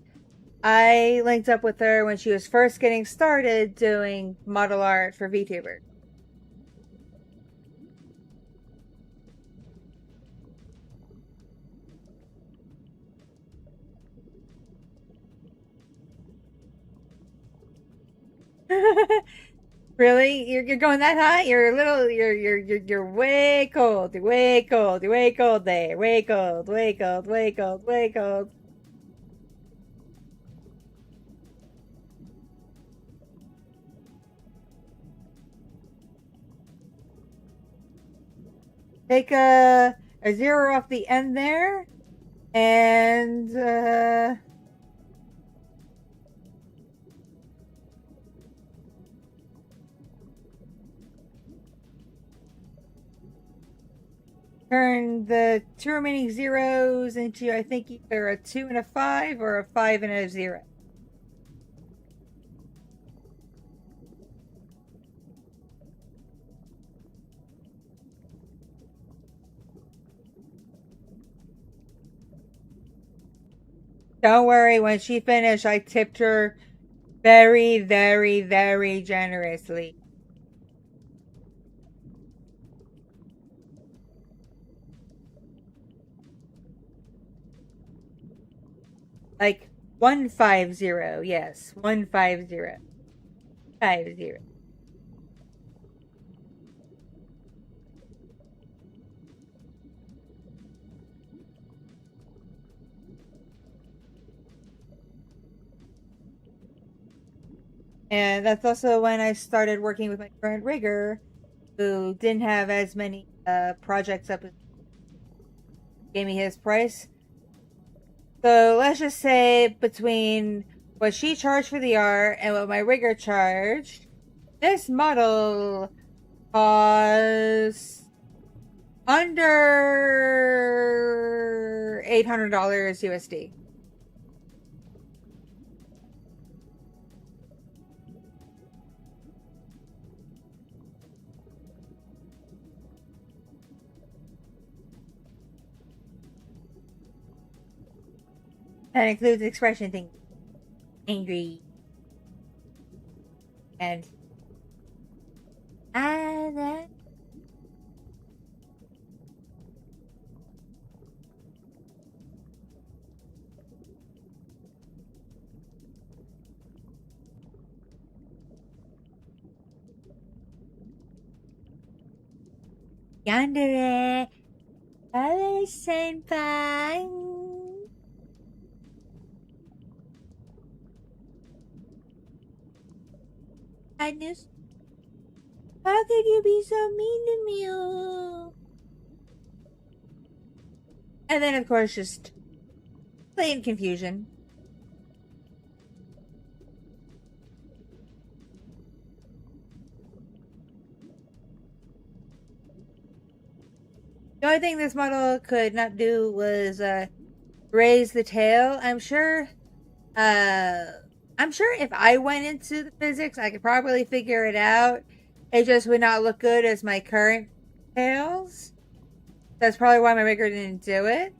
I linked up with her when she was first getting started doing model art for VTuber. Really? You're going that high? You're a little. You're way cold. You're way cold. You're way cold there. Way cold. Way cold. Way cold. Way cold. Take a 0 off the end there, and turn the 2 remaining zeros into, I think, either a 2 and a 5 or a 5 and a 0. Don't worry, when she finished, I tipped her very, very, very generously. Like 150, yes, 150. 50. And that's also when I started working with my current rigger, who didn't have as many projects up as gave me his price. So let's just say between what she charged for the art and what my rigger charged, this model costs under $800 USD. That includes expression things. Angry. And that. Yandere. Senpai. Agnes, how could you be so mean to me? And then, of course, just plain confusion. The only thing this model could not do was raise the tail. I'm sure if I went into the physics, I could probably figure it out. It just would not look good as my current tails. That's probably why my rigger didn't do it.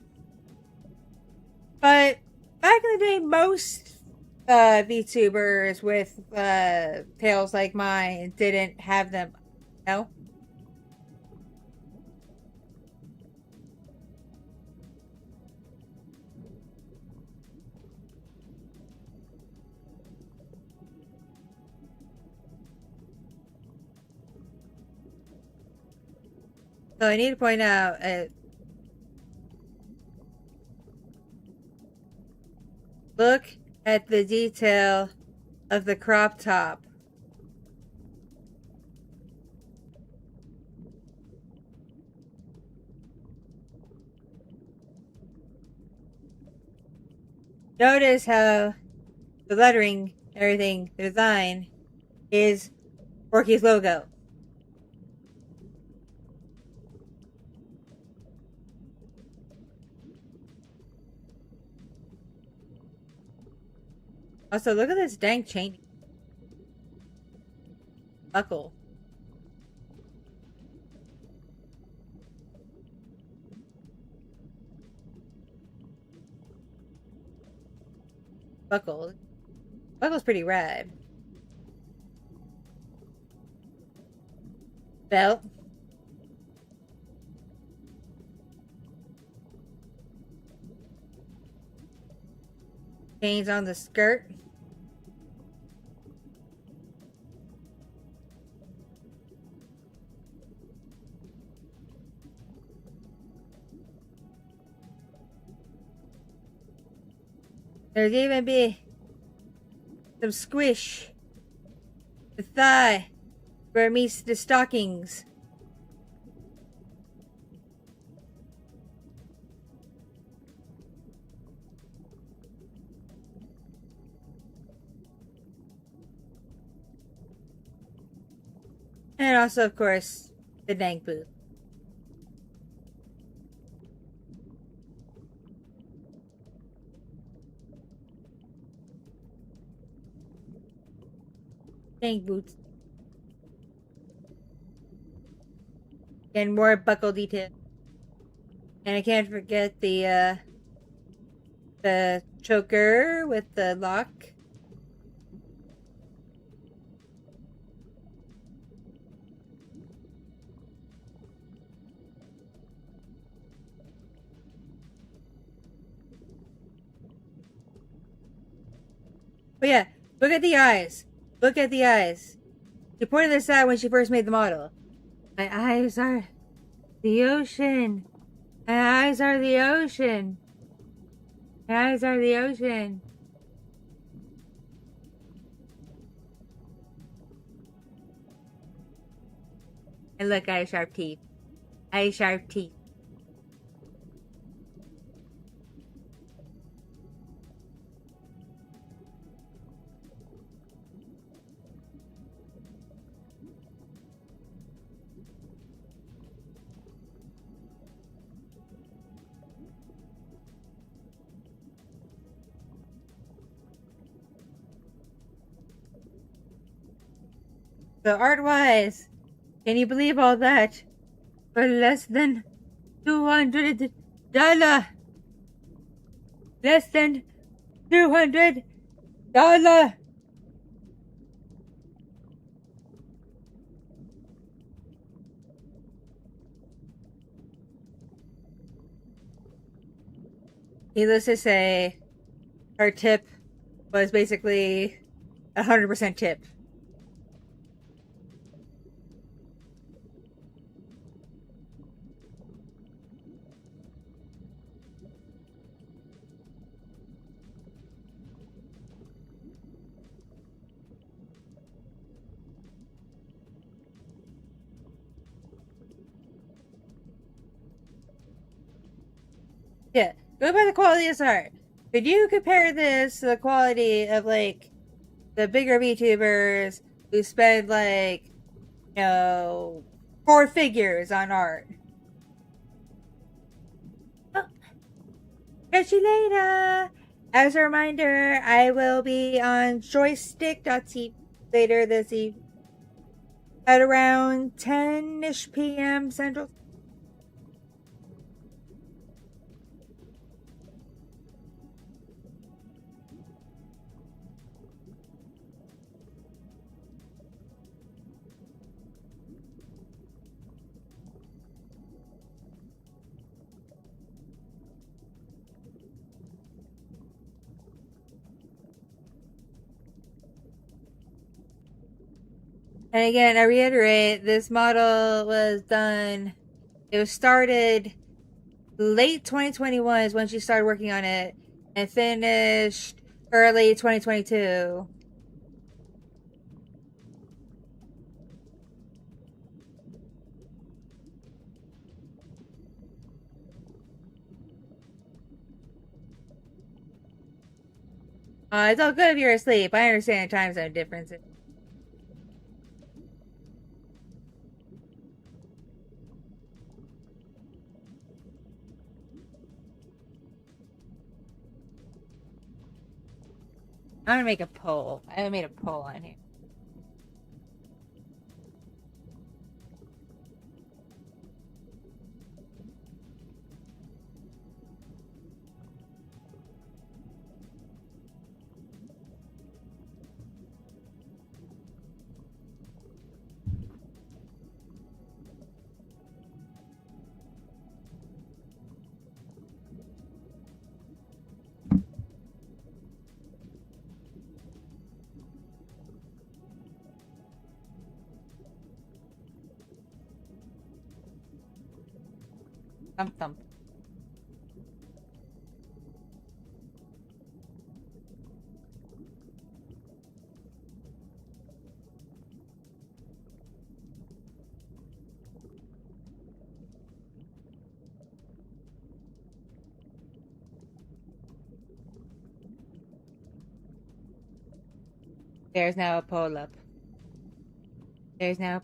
But back in the day, most VTubers with tails like mine didn't have them. No? So I need to point out, look at the detail of the crop top. Notice how the lettering, everything, the design is Orki's logo. Also, look at this dang chain. Buckle. Buckle. Buckle's pretty rad. Belt. Chains on the skirt. There's even be some squish. The thigh where it meets the stockings. And also, of course, the dang boot. Dang boots. And more buckle detail. And I can't forget the choker with the lock. But yeah, look at the eyes. Look at the eyes. She pointed this out when she first made the model. My eyes are the ocean. My eyes are the ocean. My eyes are the ocean. And look, I have sharp teeth. I have sharp teeth. So art-wise, can you believe all that? For less than $200. Less than $200. Needless to say, her tip was basically 100% tip. Yeah, go by the quality of this art. Could you compare this to the quality of, like, the bigger VTubers who spend, like, you know, 4 figures on art? Oh, catch you later! As a reminder, I will be on joystick.tv later this evening at around 10-ish p.m. Central. And again, I reiterate, this model was done, it was started late 2021 is when she started working on it, and finished early 2022. It's all good if you're asleep. I understand time zone differences. I'm gonna make a poll. I made a poll on here. Thump thump. There's now a poll up. There's now a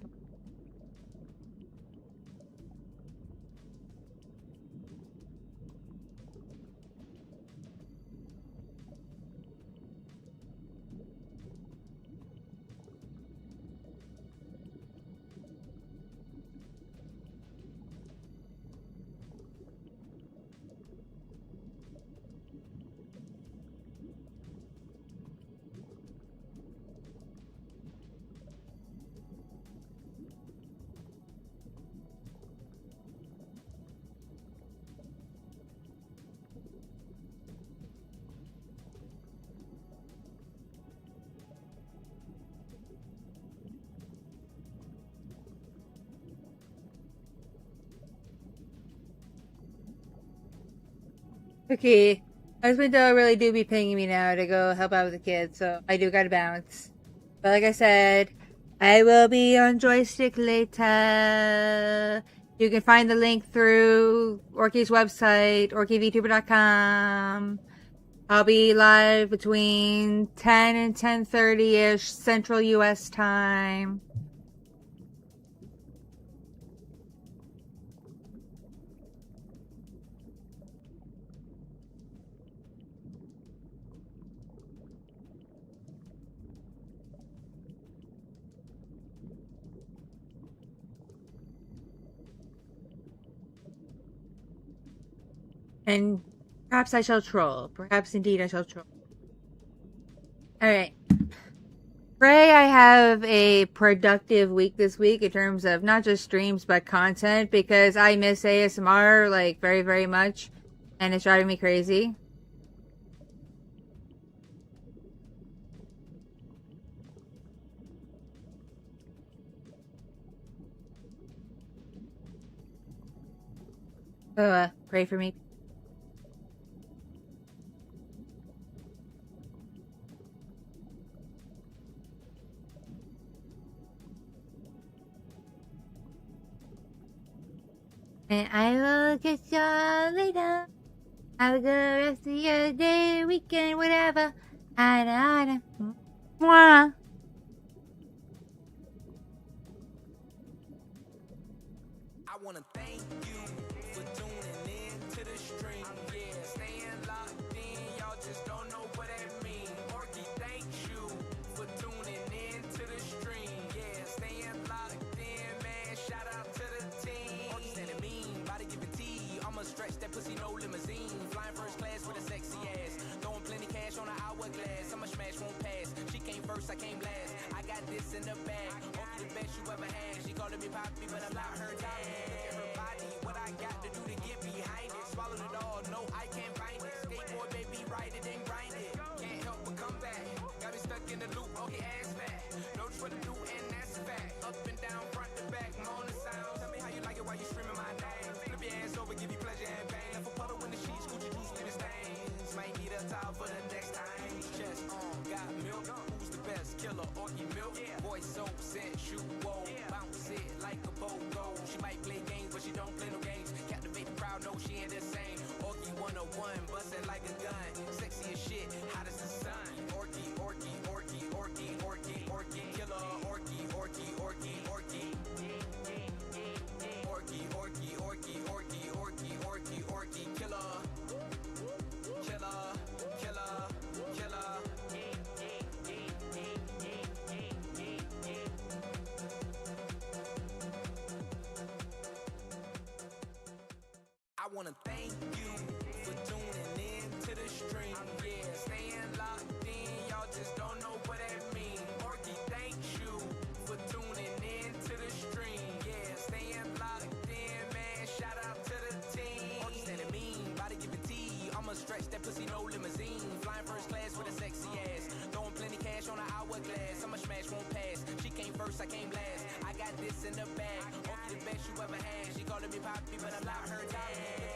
Okay. Husband though really do be paying me now to go help out with the kids, so I do gotta bounce. But like I said, I will be on joystick later. You can find the link through Orki's website, orkivtuber.com. I'll be live between 10 and 10:30-ish Central US time. And perhaps I shall troll. Perhaps indeed I shall troll. Alright. Pray I have a productive week this week in terms of not just streams but content, because I miss ASMR like very, very much and it's driving me crazy. So pray for me. And I will catch y'all later. Have a good rest of your day, weekend, whatever. Mwah. I wanna thank you for tuning in to the stream. Yeah, staying locked in, y'all just don't know what that means. Orki thanks you for tuning in to the stream. Yeah, staying locked in, man. Shout out to the team. Orki standing mean, body giving tea. I'ma stretch that pussy, no limousine. Flying first class with a sexy ass. Throwing plenty cash on an hourglass. I'ma smash, won't pass. She came first, I came last. I got this in the bag. Orki the best you ever had. She calling me Poppy, but I'm not her dad. What I got to do to get behind it. Swallowed it all, no, I can't find it. Skateboard, baby, ride it and grind it. Can't help but come back. Got me stuck in the loop, okay, ass fat. Notice what to do, and that's a fact. Up and down, front to back, moan the sound. Tell me how you like it while you screaming my name. Flip your ass over, give you pleasure and pain. Left a puddle in the sheets, Gucci juice, leave it stains. Might need a towel for the next time. Chest on, got milk. Who's the best killer? Orki milk. Voice so sensual. Bounce it like a pogo. She might play games, but she don't play no games. Captivate the crowd, no, she ain't the same. Orki 101, bustin' like a gun. Sexy as shit, hot as the sun. Orki, Orki, Orki, Orki, Orki, Orki, killer. Orki, Orki, Orki, Orki. Orki, Orki, Orki, Orki, Orki, Orki, Orki, killer. Killer, killer, killer. I wanna thank you for tuning in to the stream. Yeah, staying locked in, y'all just don't know what that means. Orki thanks you for tuning in to the stream. Yeah, staying locked in, man. Shout out to the team. Orki standing mean, body giving tea. I'ma stretch that pussy, no limousine. Flying first class with a sexy ass. Throwing plenty cash on an hourglass. I'ma smash, won't pass. She came first, I came last. I got this in the bag. Orki the best you ever had. She calling me Poppy, but I'm not her dad.